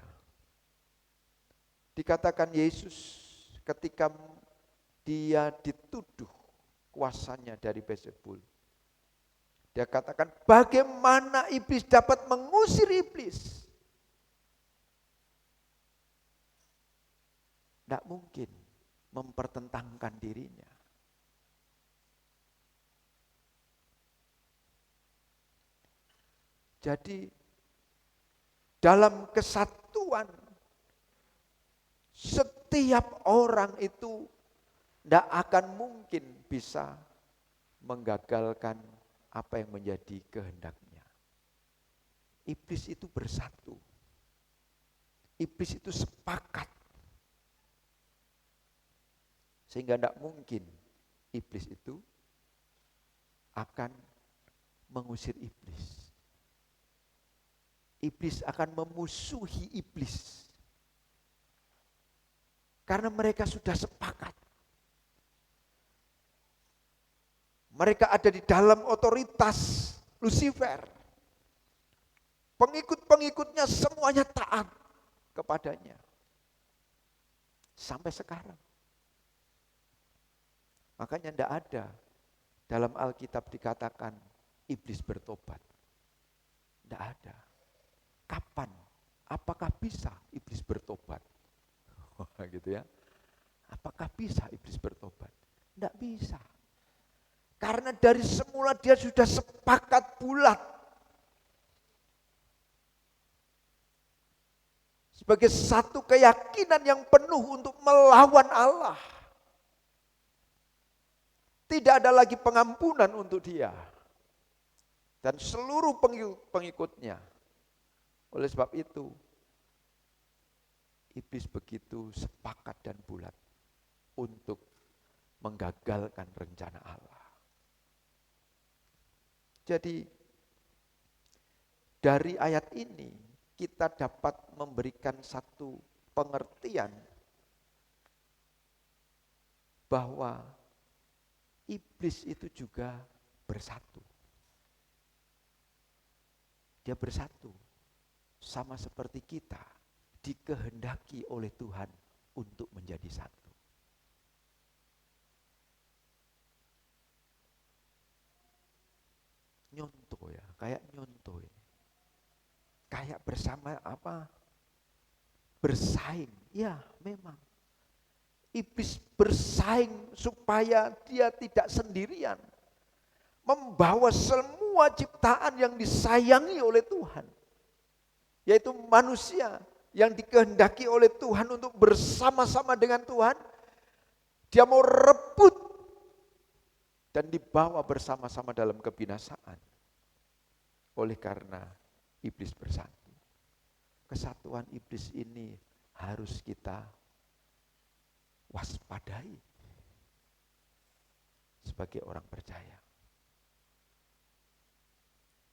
dikatakan Yesus ketika Dia dituduh kuasanya dari Beelzebul, Dia katakan, bagaimana iblis dapat mengusir iblis? Tidak mungkin mempertentangkan dirinya. Jadi dalam kesatuan setiap orang itu tidak akan mungkin bisa menggagalkan apa yang menjadi kehendaknya. Iblis itu bersatu Iblis itu sepakat. Sehingga tidak mungkin iblis itu akan mengusir iblis. Iblis akan memusuhi iblis. Karena mereka sudah sepakat. Mereka ada di dalam otoritas Lucifer. Pengikut-pengikutnya semuanya taat kepadanya. Sampai sekarang. Makanya tidak ada dalam Alkitab dikatakan iblis bertobat. Tidak ada. Kapan? Apakah bisa iblis bertobat? Gitu ya. Apakah bisa iblis bertobat? Tidak bisa. Karena dari semula dia sudah sepakat bulat. Sebagai satu keyakinan yang penuh untuk melawan Allah. Tidak ada lagi pengampunan untuk dia. Dan seluruh pengikutnya. Oleh sebab itu, iblis begitu sepakat dan bulat untuk menggagalkan rencana Allah. Jadi, dari ayat ini kita dapat memberikan satu pengertian bahwa iblis itu juga bersatu. Dia bersatu, sama seperti kita, dikehendaki oleh Tuhan untuk menjadi satu. Nyontoh ya, kayak nyontoh ya. Kayak bersama apa? Bersaing, ya memang. Iblis bersaing supaya dia tidak sendirian. Membawa semua ciptaan yang disayangi oleh Tuhan. Yaitu manusia yang dikehendaki oleh Tuhan untuk bersama-sama dengan Tuhan. Dia mau rebut dan dibawa bersama-sama dalam kebinasaan. Oleh karena iblis bersatu. Kesatuan iblis ini harus kita waspadai sebagai orang percaya.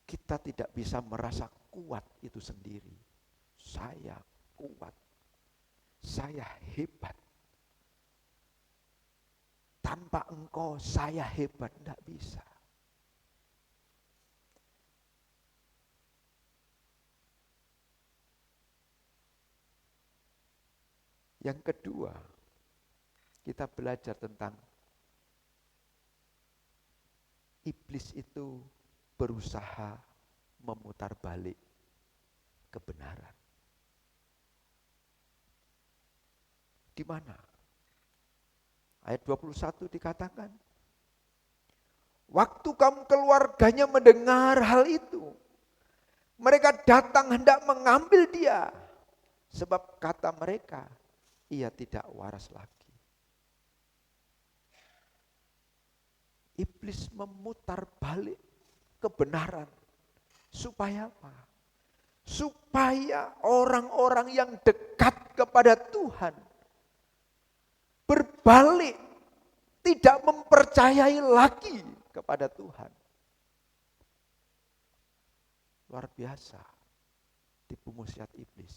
Kita tidak bisa merasa kuat itu sendiri. Saya kuat, saya hebat. Tanpa engkau saya hebat, tidak bisa. Yang kedua, kita belajar tentang iblis itu berusaha memutar balik kebenaran. Di mana? Ayat 21 dikatakan, waktu kamu keluarganya mendengar hal itu, mereka datang hendak mengambil dia, sebab kata mereka, ia tidak waras lagi. Iblis memutar balik kebenaran. Supaya apa? Supaya orang-orang yang dekat kepada Tuhan berbalik, tidak mempercayai lagi kepada Tuhan. Luar biasa tipu muslihat iblis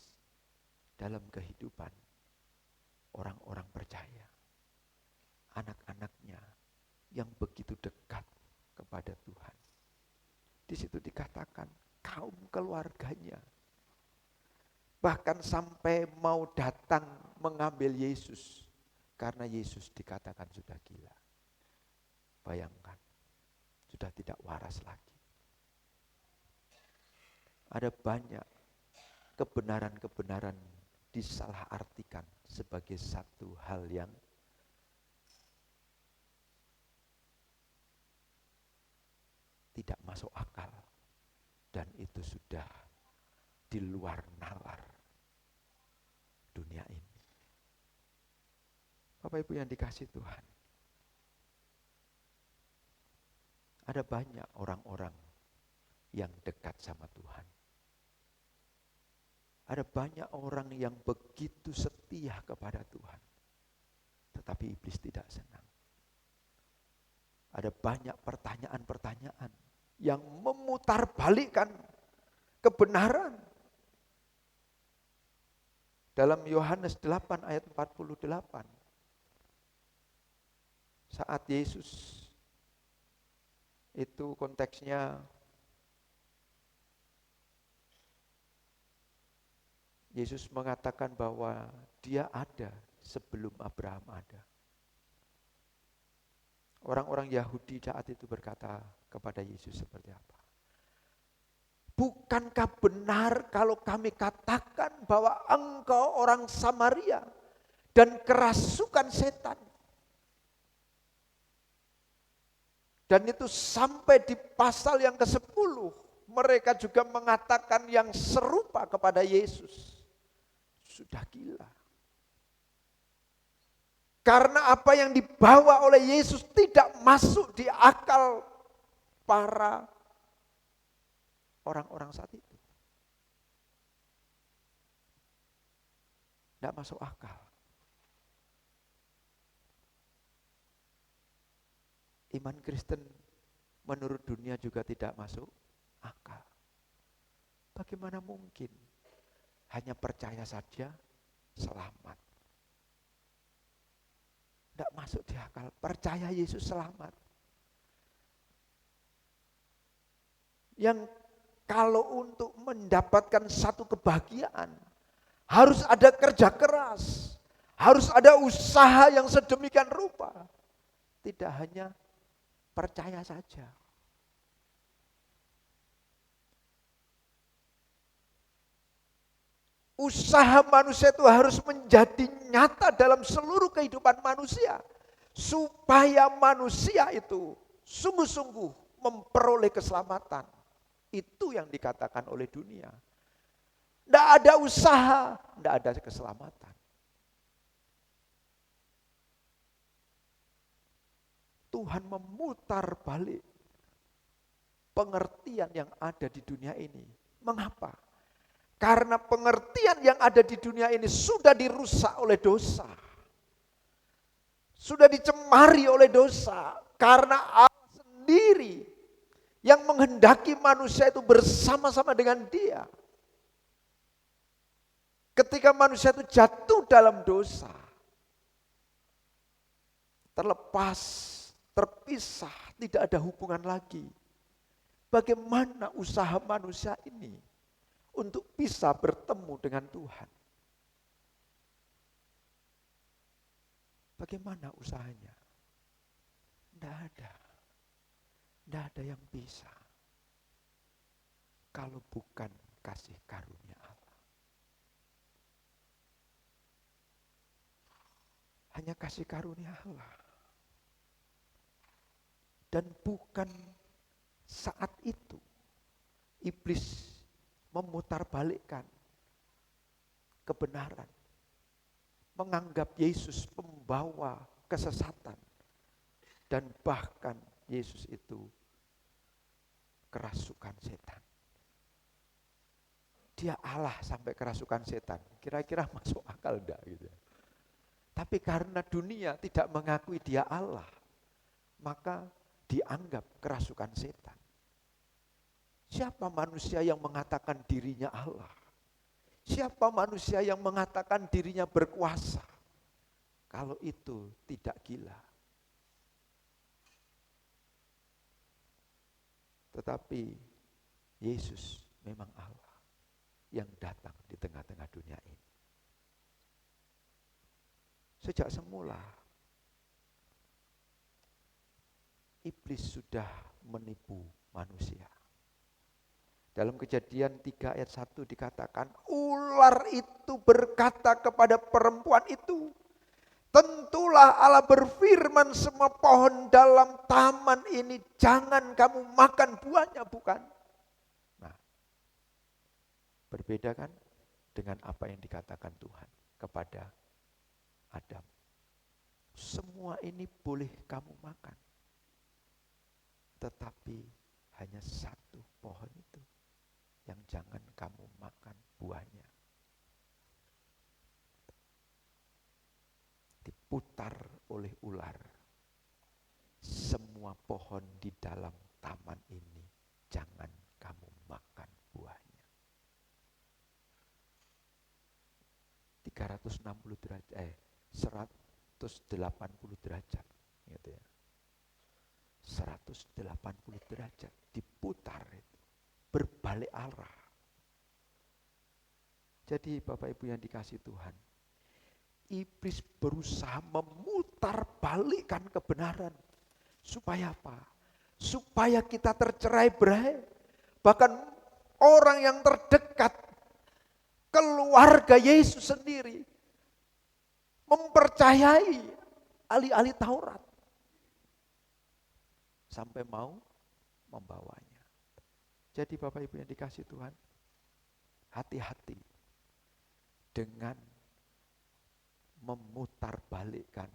dalam kehidupan orang-orang percaya. Anak-anaknya yang begitu dekat kepada Tuhan. Di situ dikatakan kaum keluarganya. Bahkan sampai mau datang mengambil Yesus. Karena Yesus dikatakan sudah gila. Bayangkan, sudah tidak waras lagi. Ada banyak kebenaran-kebenaran disalahartikan sebagai satu hal yang tidak masuk akal, dan itu sudah di luar nalar dunia ini. Bapak Ibu yang dikasihi Tuhan, ada banyak orang-orang yang dekat sama Tuhan. Ada banyak orang yang begitu setia kepada Tuhan, tetapi iblis tidak senang. Ada banyak pertanyaan-pertanyaan yang memutarbalikkan kebenaran. Dalam Yohanes 8 ayat 48, saat Yesus, itu konteksnya Yesus mengatakan bahwa dia ada sebelum Abraham ada. Orang-orang Yahudi saat itu berkata kepada Yesus seperti apa? Bukankah benar kalau kami katakan bahwa engkau orang Samaria dan kerasukan setan? Dan itu sampai di pasal yang ke-10, mereka juga mengatakan yang serupa kepada Yesus. Sudah gila. Karena apa yang dibawa oleh Yesus tidak masuk di akal para orang-orang saat itu. Tidak masuk akal. Iman Kristen menurut dunia juga tidak masuk akal. Bagaimana mungkin hanya percaya saja selamat? Tidak masuk di akal. Percaya Yesus selamat. Yang kalau untuk mendapatkan satu kebahagiaan harus ada kerja keras, harus ada usaha yang sedemikian rupa. Tidak hanya percaya saja. Usaha manusia itu harus menjadi nyata dalam seluruh kehidupan manusia. Supaya manusia itu sungguh-sungguh memperoleh keselamatan. Itu yang dikatakan oleh dunia. Tidak ada usaha, tidak ada keselamatan. Tuhan memutar balik pengertian yang ada di dunia ini. Mengapa? Karena pengertian yang ada di dunia ini sudah dirusak oleh dosa. Sudah dicemari oleh dosa. Karena Allah sendiri yang menghendaki manusia itu bersama-sama dengan Dia. Ketika manusia itu jatuh dalam dosa, terlepas, terpisah, tidak ada hubungan lagi. Bagaimana usaha manusia ini untuk bisa bertemu dengan Tuhan? Bagaimana usahanya? Tidak ada. Tidak ada yang bisa. Kalau bukan kasih karunia Allah. Hanya kasih karunia Allah. Dan bukan saat itu iblis memutarbalikkan kebenaran, menganggap Yesus pembawa kesesatan, dan bahkan Yesus itu kerasukan setan. Dia Allah sampai kerasukan setan, kira-kira masuk akal enggak gitu. Tapi karena dunia tidak mengakui Dia Allah, maka dianggap kerasukan setan. Siapa manusia yang mengatakan dirinya Allah? Siapa manusia yang mengatakan dirinya berkuasa? Kalau itu tidak gila. Tetapi Yesus memang Allah yang datang di tengah-tengah dunia ini. Sejak semula iblis sudah menipu manusia. Dalam Kejadian 3 ayat 1 dikatakan, ular itu berkata kepada perempuan itu, tentulah Allah berfirman semua pohon dalam taman ini jangan kamu makan buahnya, bukan? Nah, berbeda kan dengan apa yang dikatakan Tuhan kepada Adam. Semua ini boleh kamu makan. Tetapi hanya satu pohon itu yang jangan kamu makan buahnya. diputar oleh ular. Semua pohon di dalam taman ini jangan kamu makan buahnya. 360 derajat, 180 derajat, gitu ya. 180 derajat diputar itu, berbalik arah. Jadi Bapak Ibu yang dikasihi Tuhan, iblis berusaha memutar balikkan kebenaran. Supaya apa? Supaya kita tercerai-berai. Bahkan orang yang terdekat, keluarga Yesus sendiri, mempercayai ahli-ahli Taurat. Sampai mau membawanya. Jadi Bapak Ibu yang dikasihi Tuhan, hati-hati dengan memutarbalikkan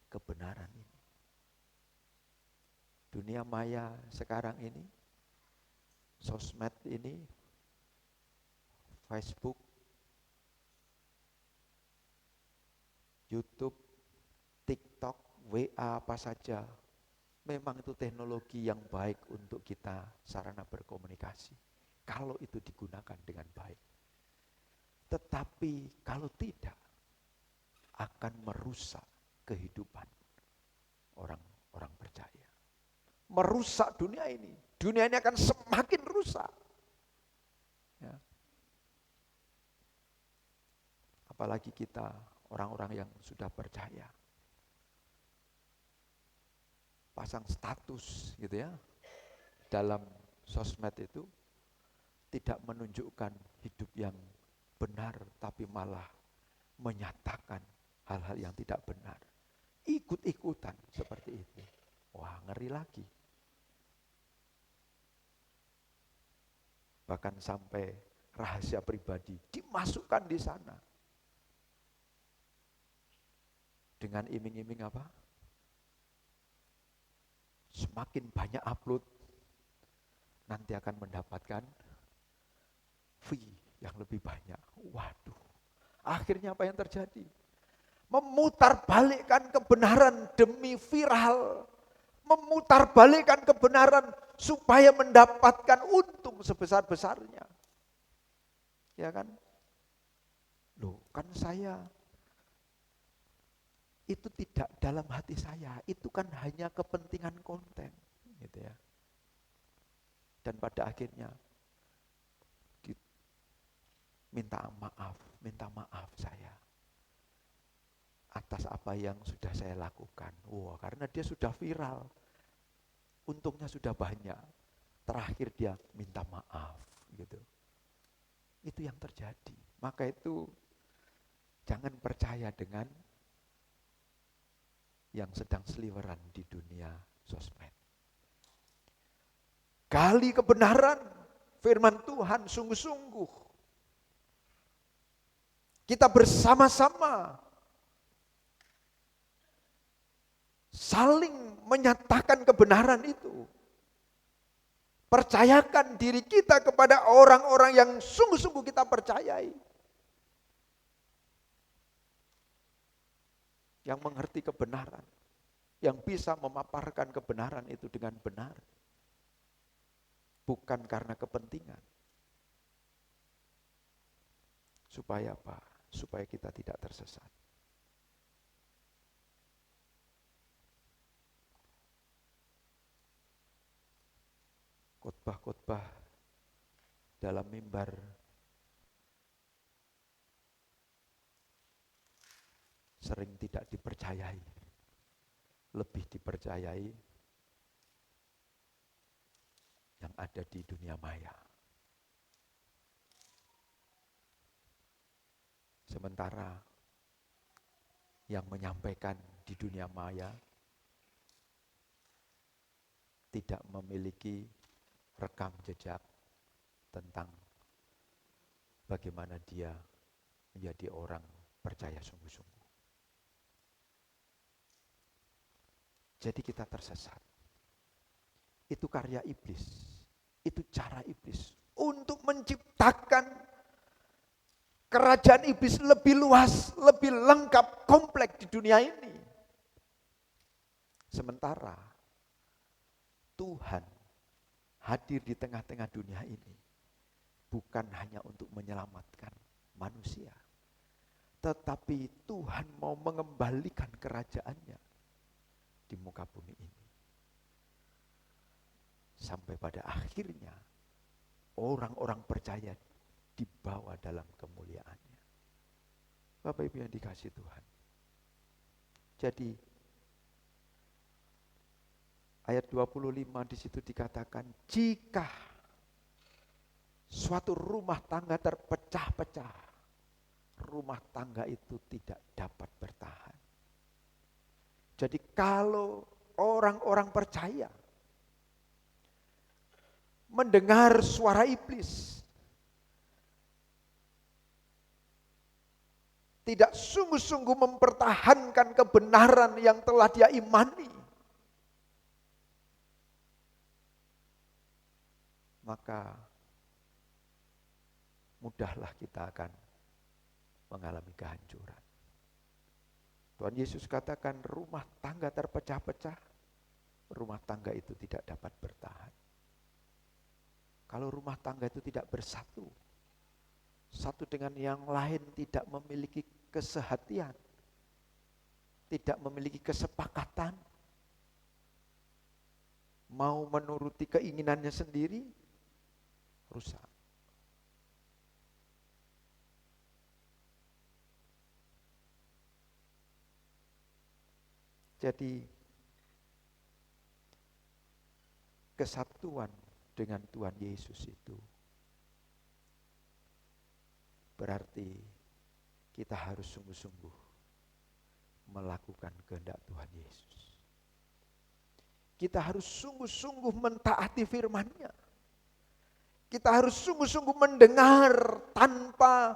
kebenaran ini. Dunia maya sekarang ini, sosmed ini, Facebook, YouTube, TikTok, WA, apa saja. Memang itu teknologi yang baik untuk kita sarana berkomunikasi. Kalau itu digunakan dengan baik. Tetapi kalau tidak, akan merusak kehidupan orang-orang percaya. Merusak dunia ini. Dunia ini akan semakin rusak. Ya. Apalagi kita orang-orang yang sudah percaya. Pasang status gitu ya. Dalam sosmed itu tidak menunjukkan hidup yang benar, tapi malah menyatakan hal-hal yang tidak benar. Ikut-ikutan seperti itu. Wah, ngeri lagi. Bahkan sampai rahasia pribadi dimasukkan di sana. Dengan iming-iming apa? Semakin banyak upload, nanti akan mendapatkan fee yang lebih banyak. Waduh, akhirnya apa yang terjadi? Memutarbalikkan kebenaran demi viral. Memutarbalikkan kebenaran supaya mendapatkan untung sebesar-besarnya. Ya kan? Loh, kan saya itu tidak dalam hati saya, itu kan hanya kepentingan konten, gitu ya. Dan pada akhirnya minta maaf saya atas apa yang sudah saya lakukan. Wah, karena dia sudah viral, untungnya sudah banyak. Terakhir dia minta maaf, gitu. Itu yang terjadi. Maka itu jangan percaya dengan yang sedang seliweran di dunia sosmed. Gali kebenaran firman Tuhan sungguh-sungguh. Kita bersama-sama saling menyatakan kebenaran itu. Percayakan diri kita kepada orang-orang yang sungguh-sungguh kita percayai. Yang mengerti kebenaran. Yang bisa memaparkan kebenaran itu dengan benar. Bukan karena kepentingan. Supaya apa? Supaya kita tidak tersesat. Khotbah-khotbah dalam mimbar sering tidak dipercayai, lebih dipercayai yang ada di dunia maya. Sementara yang menyampaikan di dunia maya tidak memiliki rekam jejak tentang bagaimana dia menjadi orang percaya sungguh-sungguh. Jadi kita tersesat. Itu karya iblis. Itu cara iblis untuk menciptakan kerajaan iblis lebih luas, lebih lengkap, kompleks di dunia ini. Sementara Tuhan hadir di tengah-tengah dunia ini bukan hanya untuk menyelamatkan manusia, tetapi Tuhan mau mengembalikan kerajaannya di muka bumi ini. Sampai pada akhirnya orang-orang percaya dibawa dalam kemuliaannya. Bapak Ibu yang dikasihi Tuhan. Jadi ayat 25 di situ dikatakan, jika suatu rumah tangga terpecah-pecah, rumah tangga itu tidak dapat bertahan. Jadi kalau orang-orang percaya mendengar suara iblis, tidak sungguh-sungguh mempertahankan kebenaran yang telah dia imani, maka mudahlah kita akan mengalami kehancuran. Tuhan Yesus katakan rumah tangga terpecah-pecah, rumah tangga itu tidak dapat bertahan. Kalau rumah tangga itu tidak bersatu, satu dengan yang lain tidak memiliki kesehatian, tidak memiliki kesepakatan, mau menuruti keinginannya sendiri, rusak. Jadi kesatuan dengan Tuhan Yesus itu berarti kita harus sungguh-sungguh melakukan kehendak Tuhan Yesus. Kita harus sungguh-sungguh mentaati firman-Nya. Kita harus sungguh-sungguh mendengar tanpa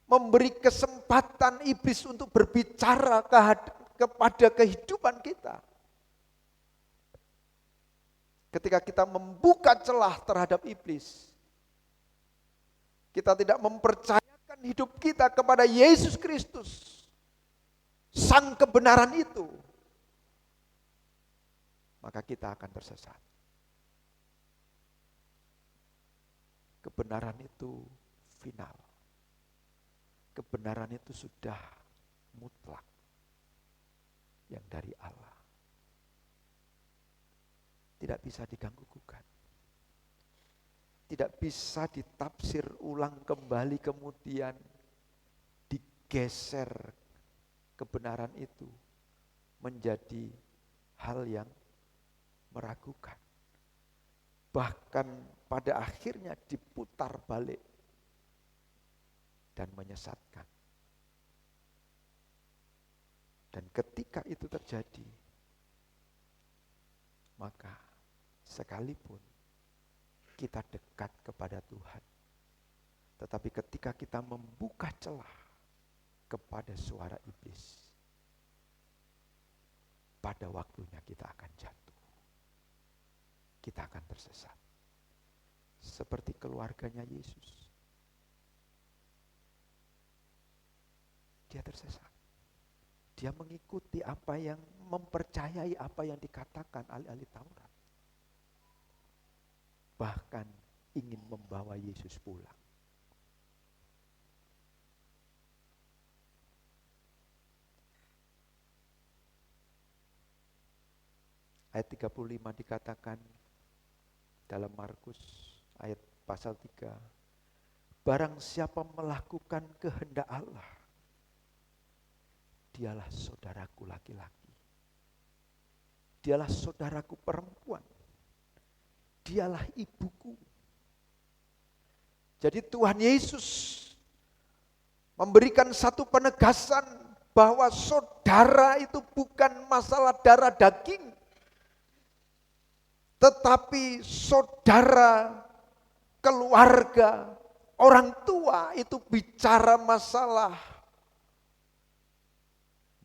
memberi kesempatan iblis untuk berbicara kepada kehidupan kita. Ketika kita membuka celah terhadap iblis, kita tidak mempercayakan hidup kita kepada Yesus Kristus, sang kebenaran itu, maka kita akan tersesat. Kebenaran itu final. Kebenaran itu sudah mutlak, yang dari Allah. Tidak bisa diganggu-gugat. Tidak bisa ditafsir ulang kembali kemudian digeser kebenaran itu menjadi hal yang meragukan. Bahkan pada akhirnya diputar balik dan menyesatkan. Dan ketika itu terjadi, maka sekalipun kita dekat kepada Tuhan, tetapi ketika kita membuka celah kepada suara iblis, pada waktunya kita akan jatuh. Kita akan tersesat. Seperti keluarganya Yesus. Dia tersesat. Dia mengikuti apa yang, mempercayai apa yang dikatakan ahli-ahli Taurat. Bahkan ingin membawa Yesus pulang. Ayat 35 dikatakan dalam Markus ayat pasal 3. Barang siapa melakukan kehendak Allah, dialah saudaraku laki-laki. Dialah saudaraku perempuan. Dialah ibuku. Jadi Tuhan Yesus memberikan satu penegasan bahwa saudara itu bukan masalah darah daging, tetapi saudara, keluarga, orang tua itu bicara masalah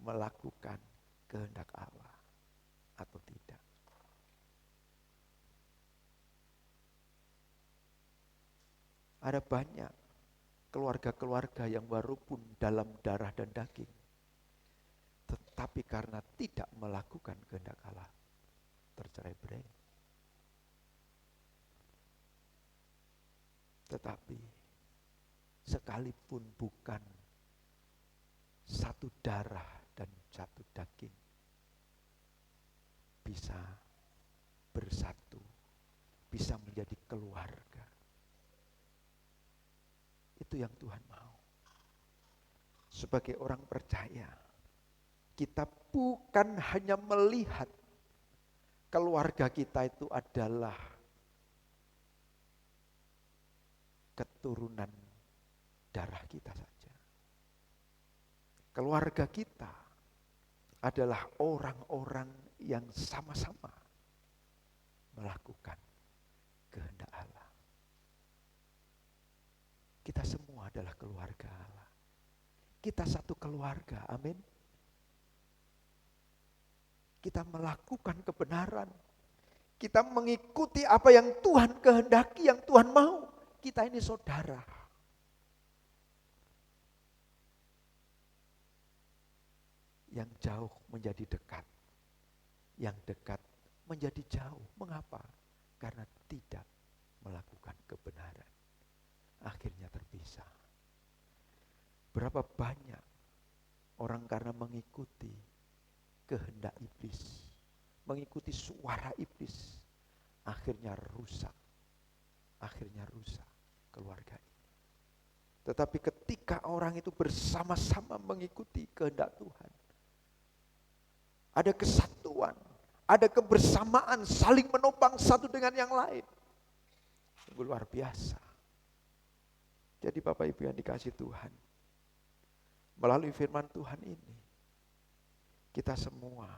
melakukan kehendak Allah atau tidak. Ada banyak keluarga-keluarga yang walaupun dalam darah dan daging, tapi karena tidak melakukan kehendak Allah, tercerai-berai. Tetapi sekalipun bukan satu darah dan satu daging, bisa bersatu, bisa menjadi keluarga. Itu yang Tuhan mau. Sebagai orang percaya, kita bukan hanya melihat keluarga kita itu adalah keturunan darah kita saja. Keluarga kita adalah orang-orang yang sama-sama melakukan kehendak Allah. Kita semua adalah keluarga Allah. Kita satu keluarga, amin. Kita melakukan kebenaran. Kita mengikuti apa yang Tuhan kehendaki, yang Tuhan mau. Kita ini saudara. Yang jauh menjadi dekat. Yang dekat menjadi jauh. Mengapa? Karena tidak melakukan kebenaran. Akhirnya terpisah. Berapa banyak orang karena mengikuti kehendak iblis, mengikuti suara iblis, akhirnya rusak keluarga ini. Tetapi ketika orang itu bersama-sama mengikuti kehendak Tuhan, ada kesatuan, ada kebersamaan, saling menopang satu dengan yang lain. Sungguh luar biasa. Jadi Bapak Ibu yang dikasihi Tuhan, melalui firman Tuhan ini, kita semua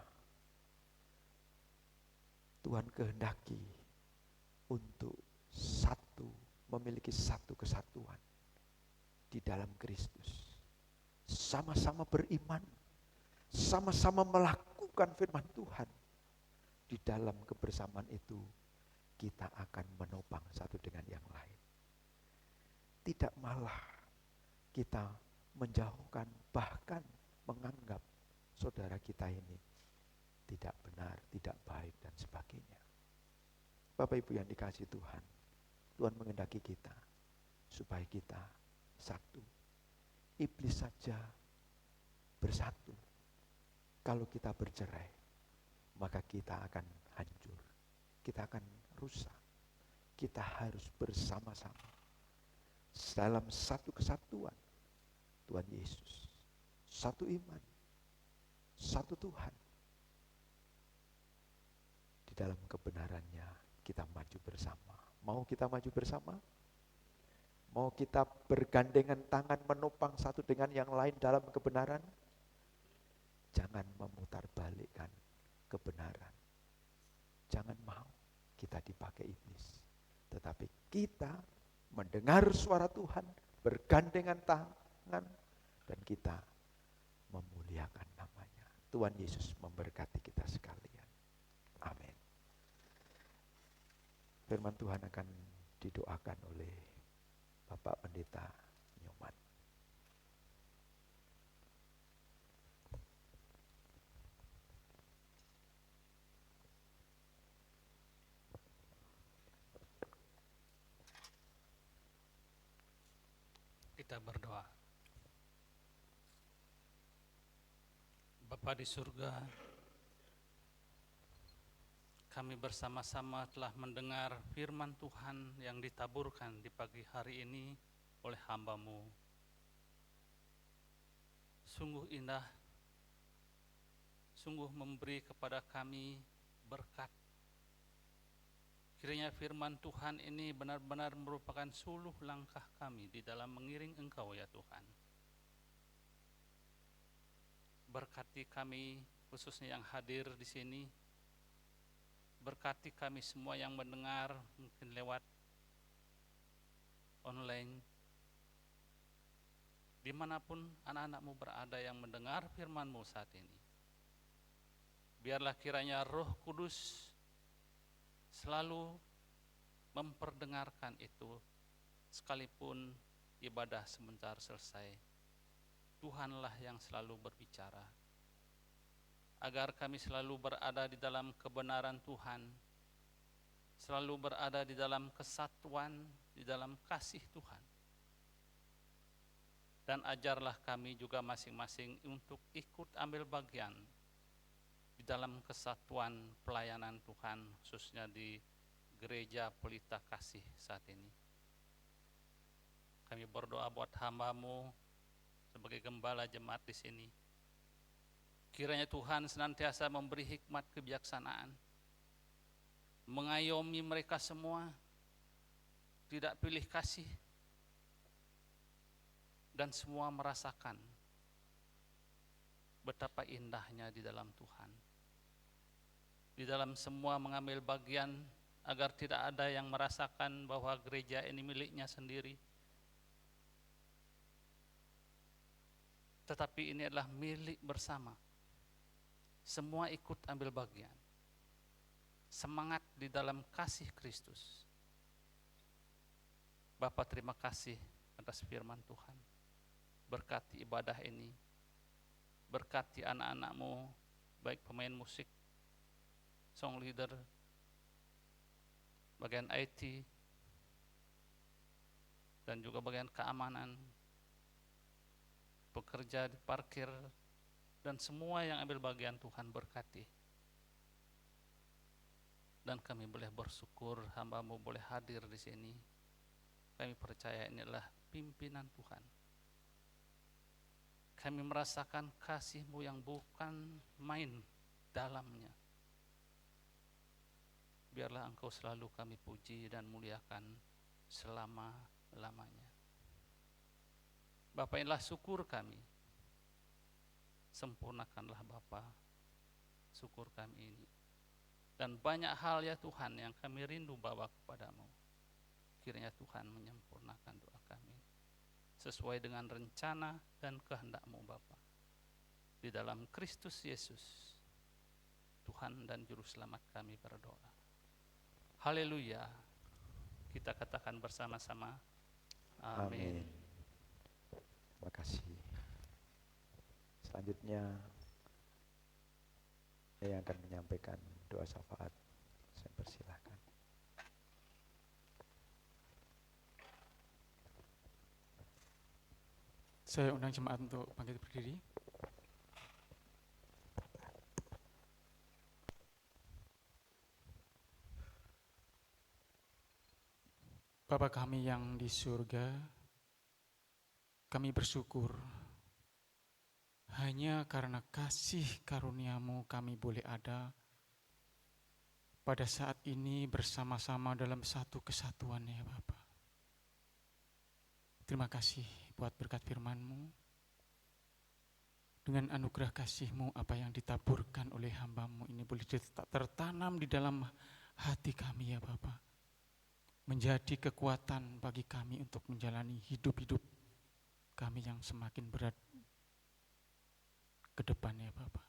Tuhan kehendaki untuk satu, memiliki satu kesatuan di dalam Kristus. Sama-sama beriman, sama-sama melakukan firman Tuhan. Di dalam kebersamaan itu, kita akan menopang satu dengan yang lain. Tidak malah kita menjauhkan, bahkan menganggap saudara kita ini tidak benar, tidak baik, dan sebagainya. Bapak Ibu yang dikasihi Tuhan, Tuhan menghendaki kita supaya kita satu. Iblis saja bersatu. Kalau kita bercerai, maka kita akan hancur, kita akan rusak. Kita harus bersama-sama dalam satu kesatuan Tuhan Yesus, satu iman, satu Tuhan. Di dalam kebenarannya kita maju bersama. Mau kita maju bersama? Mau kita bergandengan tangan menopang satu dengan yang lain dalam kebenaran? Jangan memutarbalikkan kebenaran. Jangan mau kita dipakai iblis. Tetapi kita mendengar suara Tuhan, bergandengan tangan, dan kita memuliakan namanya. Tuhan Yesus memberkati kita sekalian. Amin. Firman Tuhan akan didoakan oleh Bapak Pendeta Nyoman. Kita berdoa. Bapa di surga, kami bersama-sama telah mendengar firman Tuhan yang ditaburkan di pagi hari ini oleh hamba-Mu. Sungguh indah, sungguh memberi kepada kami berkat. Kiranya firman Tuhan ini benar-benar merupakan suluh langkah kami di dalam mengiring Engkau ya Tuhan. Berkati kami khususnya yang hadir di sini. Berkati kami semua yang mendengar mungkin lewat online. Dimanapun anak-anak-Mu berada yang mendengar firman-Mu saat ini. Biarlah kiranya Roh Kudus selalu memperdengarkan itu, sekalipun ibadah sebentar selesai. Tuhanlah yang selalu berbicara. agar kami selalu berada di dalam kebenaran Tuhan, selalu berada di dalam kesatuan, di dalam kasih Tuhan. Dan ajarlah kami juga masing-masing untuk ikut ambil bagian di dalam kesatuan pelayanan Tuhan, khususnya di Gereja Pelita Kasih saat ini. Kami berdoa buat hamba-Mu sebagai gembala jemaat di sini. Kiranya Tuhan senantiasa memberi hikmat kebijaksanaan, mengayomi mereka semua, tidak pilih kasih, dan semua merasakan betapa indahnya di dalam Tuhan. Di dalam semua mengambil bagian, agar tidak ada yang merasakan bahwa gereja ini miliknya sendiri, tetapi ini adalah milik bersama. Semua ikut ambil bagian. Semangat di dalam kasih Kristus. Bapa, terima kasih atas firman Tuhan. Berkati ibadah ini. Berkati anak-anak-Mu, baik pemain musik, song leader, bagian IT, dan juga bagian keamanan, pekerja di parkir, dan semua yang ambil bagian. Tuhan berkati. Dan kami boleh bersyukur hamba-Mu boleh hadir di sini. Kami percaya ini adalah pimpinan Tuhan. Kami merasakan kasih-Mu yang bukan main dalamnya. Biarlah Engkau selalu kami puji dan muliakan selama-lamanya. Bapa, inilah syukur kami. Sempurnakanlah Bapa syukur kami ini. Dan banyak hal ya Tuhan yang kami rindu bawa kepada-Mu. Kiranya Tuhan menyempurnakan doa kami sesuai dengan rencana dan kehendak-Mu Bapa. Di dalam Kristus Yesus, Tuhan dan Juru Selamat kami berdoa. Haleluya. Kita katakan bersama-sama. Amin. Terima kasih. Selanjutnya saya akan menyampaikan doa syafaat. Saya persilahkan. Saya undang jemaat untuk bangkit berdiri. Bapa kami yang di surga, kami bersyukur hanya karena kasih karunia-Mu kami boleh ada pada saat ini bersama-sama dalam satu kesatuan ya Bapa. Terima kasih buat berkat firman-Mu. Dengan anugerah kasih-Mu, apa yang ditaburkan oleh hamba-Mu ini boleh tertanam di dalam hati kami ya Bapa. Menjadi kekuatan bagi kami untuk menjalani hidup-hidup kami yang semakin berat ke depan ya Bapa.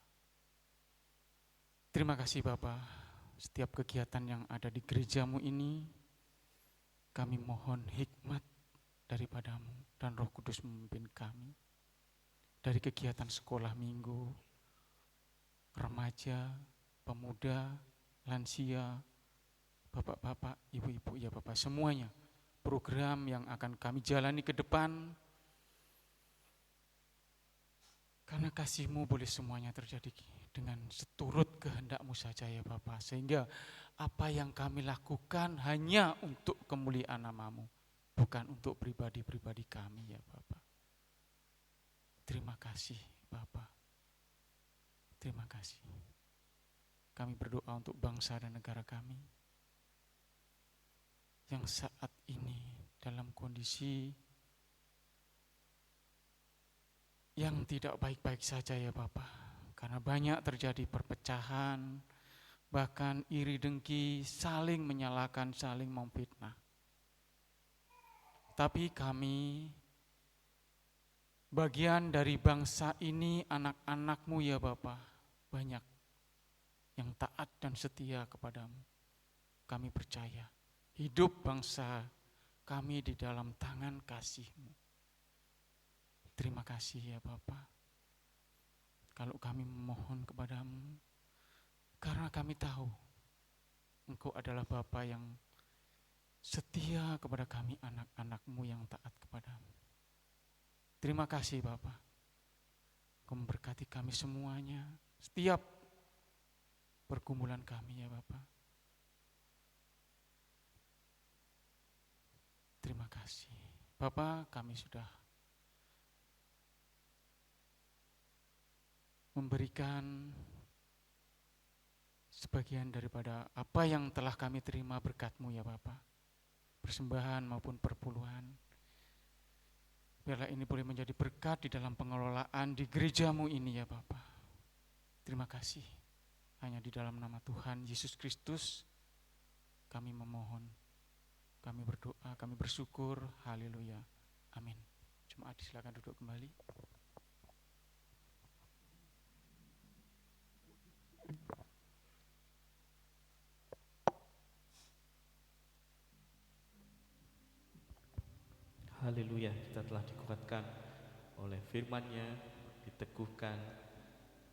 Terima kasih Bapa, setiap kegiatan yang ada di gereja-Mu ini, kami mohon hikmat daripada-Mu dan Roh Kudus memimpin kami. Dari kegiatan sekolah minggu, remaja, pemuda, lansia, bapak-bapak, ibu-ibu, ya Bapak, semuanya program yang akan kami jalani ke depan, karena kasih-Mu boleh semuanya terjadi dengan seturut kehendak-Mu saja ya Bapak, sehingga apa yang kami lakukan hanya untuk kemuliaan nama-Mu, bukan untuk pribadi-pribadi kami ya Bapak. Terima kasih Bapak, terima kasih. Kami berdoa untuk bangsa dan negara kami yang saat ini dalam kondisi yang tidak baik-baik saja ya Bapak, karena banyak terjadi perpecahan, bahkan iri dengki, saling menyalahkan, saling memfitnah. Tapi kami bagian dari bangsa ini, anak-anak-Mu ya Bapak, banyak yang taat dan setia kepadamu. Kami percaya hidup bangsa kami di dalam tangan kasih-Mu. Terima kasih ya Bapak. kalau kami memohon kepadamu, karena kami tahu Engkau adalah Bapa yang setia kepada kami, anak-anak-Mu yang taat kepadamu. Terima kasih Bapa. Engkau memberkati kami semuanya, setiap pergumulan kami ya Bapa. Terima kasih. Bapa, kami sudah memberikan sebagian daripada apa yang telah kami terima berkat-Mu ya Bapa, persembahan maupun perpuluhan. Biarlah ini boleh menjadi berkat di dalam pengelolaan di gereja-Mu ini ya Bapa. Terima kasih. Hanya di dalam nama Tuhan Yesus Kristus kami memohon, kami berdoa, kami bersyukur. Haleluya. Amin. Jemaat silakan duduk kembali. Haleluya, kita telah dikuatkan oleh firman-Nya, diteguhkan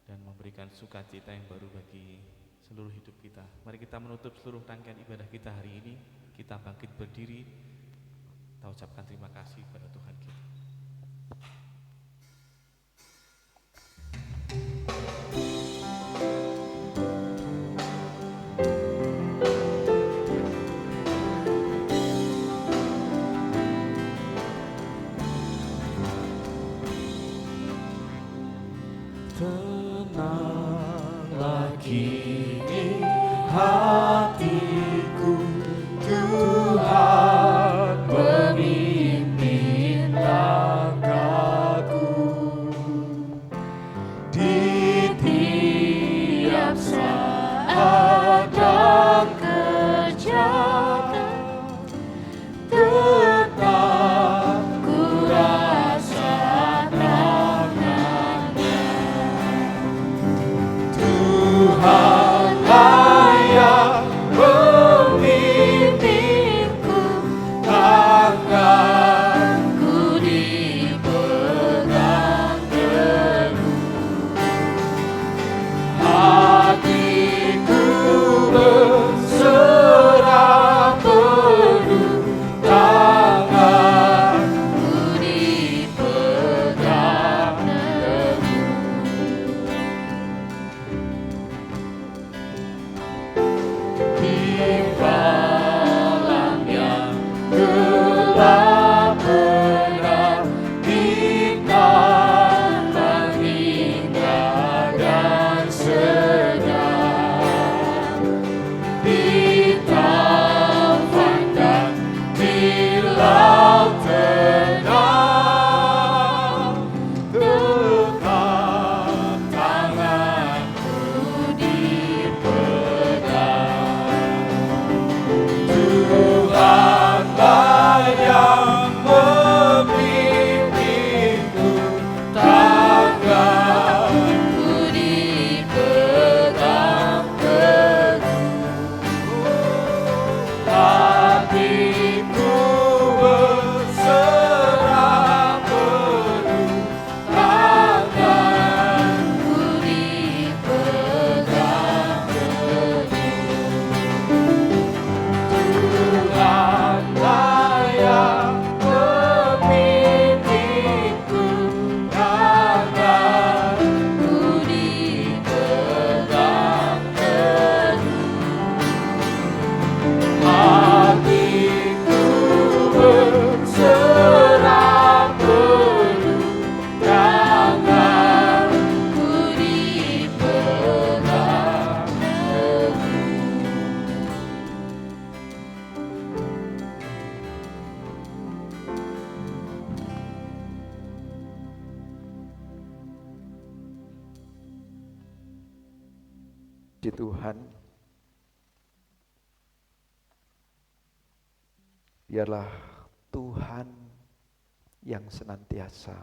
dan memberikan sukacita yang baru bagi seluruh hidup kita. Mari kita menutup seluruh rangkaian ibadah kita hari ini. Kita bangkit berdiri, kita ucapkan terima kasih kepada Tuhan kita. Tenanglah kini hatiku, Tuhan memimpin langkahku di tiap saat dan kejadian. Tetap ku rasakan Tuhanlah yang memimpinku, tanganku dipegang teguh, hatiku berserah penuh, tanganku dipegang teguh. Timbalan yang gelap berat, bintang meninggal dan sedang ditampakkan di laut tenang. Tetap tanganku dipegang, Tuhanlah yang memimpinku, tanganku dipegang teguh, hatiku berserah penuh, tanganku dipegang Tuhanlah yang memimpinku, tanganku dipegang teguh, hatiku berserah penuh, tanganku dipegang teguh. Puji Tuhan, biarlah Tuhan yang senantiasa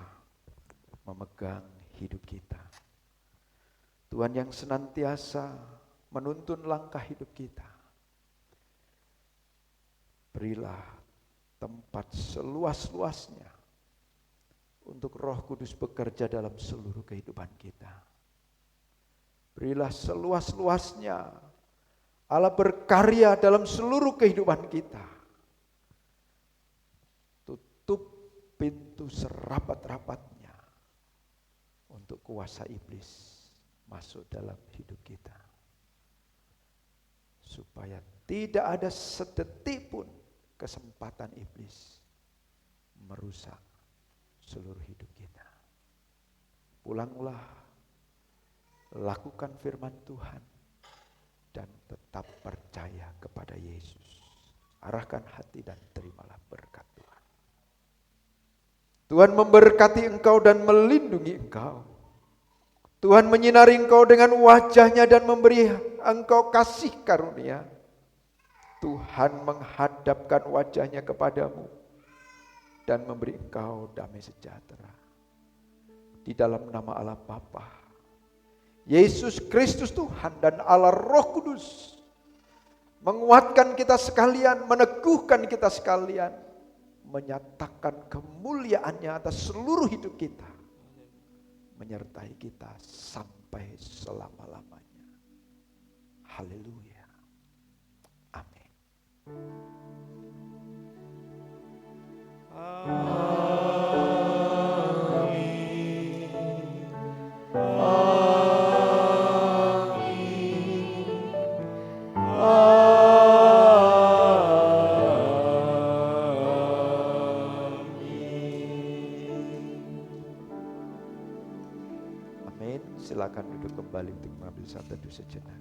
memegang hidup kita. Tuhan yang senantiasa menuntun langkah hidup kita. Berilah tempat seluas-luasnya untuk Roh Kudus bekerja dalam seluruh kehidupan kita. Berilah seluas-luasnya. Allah berkarya dalam seluruh kehidupan kita. Tutup pintu serapat-rapatnya untuk kuasa iblis masuk dalam hidup kita. Supaya tidak ada sedetik pun kesempatan iblis merusak seluruh hidup kita. Pulanglah, lakukan firman Tuhan, dan tetap percaya kepada Yesus. Arahkan hati dan terimalah berkat Tuhan. Tuhan memberkati engkau dan melindungi engkau. Tuhan menyinari engkau dengan wajah-Nya dan memberi engkau kasih karunia. Tuhan menghadapkan wajah-Nya kepadamu dan memberi engkau damai sejahtera. Di dalam nama Allah Bapa, Yesus Kristus Tuhan dan Allah Roh Kudus menguatkan kita sekalian, meneguhkan kita sekalian, menyatakan kemuliaan-Nya atas seluruh hidup kita, menyertai kita sampai selama-lamanya. Haleluya. Amin. Amin. Silakan duduk kembali untuk mengambil saat teduh sejenak.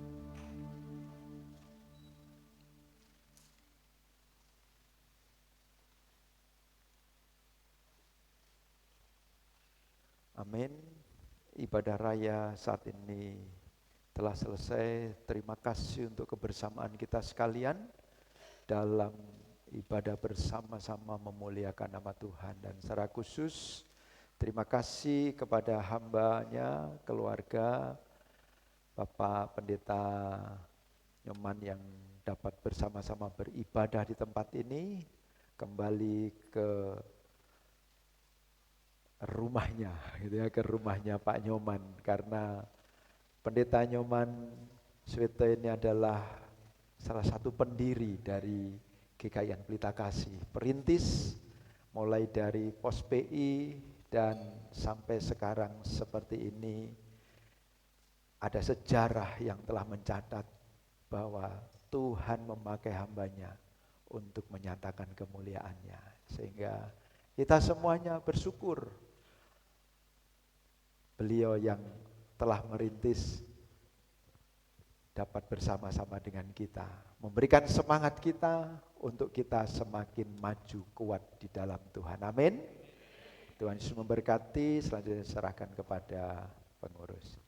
Amin. Ibadah raya saat ini telah selesai. Terima kasih untuk kebersamaan kita sekalian dalam ibadah bersama-sama memuliakan nama Tuhan. Dan secara khusus terima kasih kepada hamba-Nya, keluarga Bapak Pendeta Nyoman yang dapat bersama-sama beribadah di tempat ini, kembali ke rumahnya, gitu ya, ke rumahnya Pak Nyoman, karena Pendeta Nyoman Swete ini adalah salah satu pendiri dari GKIan Pelita Kasih, perintis mulai dari pos PI dan sampai sekarang seperti ini. Ada sejarah yang telah mencatat bahwa Tuhan memakai hamba-Nya untuk menyatakan kemuliaan-Nya, sehingga kita semuanya bersyukur beliau yang telah merintis dapat bersama-sama dengan kita, memberikan semangat kita untuk kita semakin maju kuat di dalam Tuhan. Amin. Tuhan Yesus memberkati. Selanjutnya diserahkan kepada pengurus.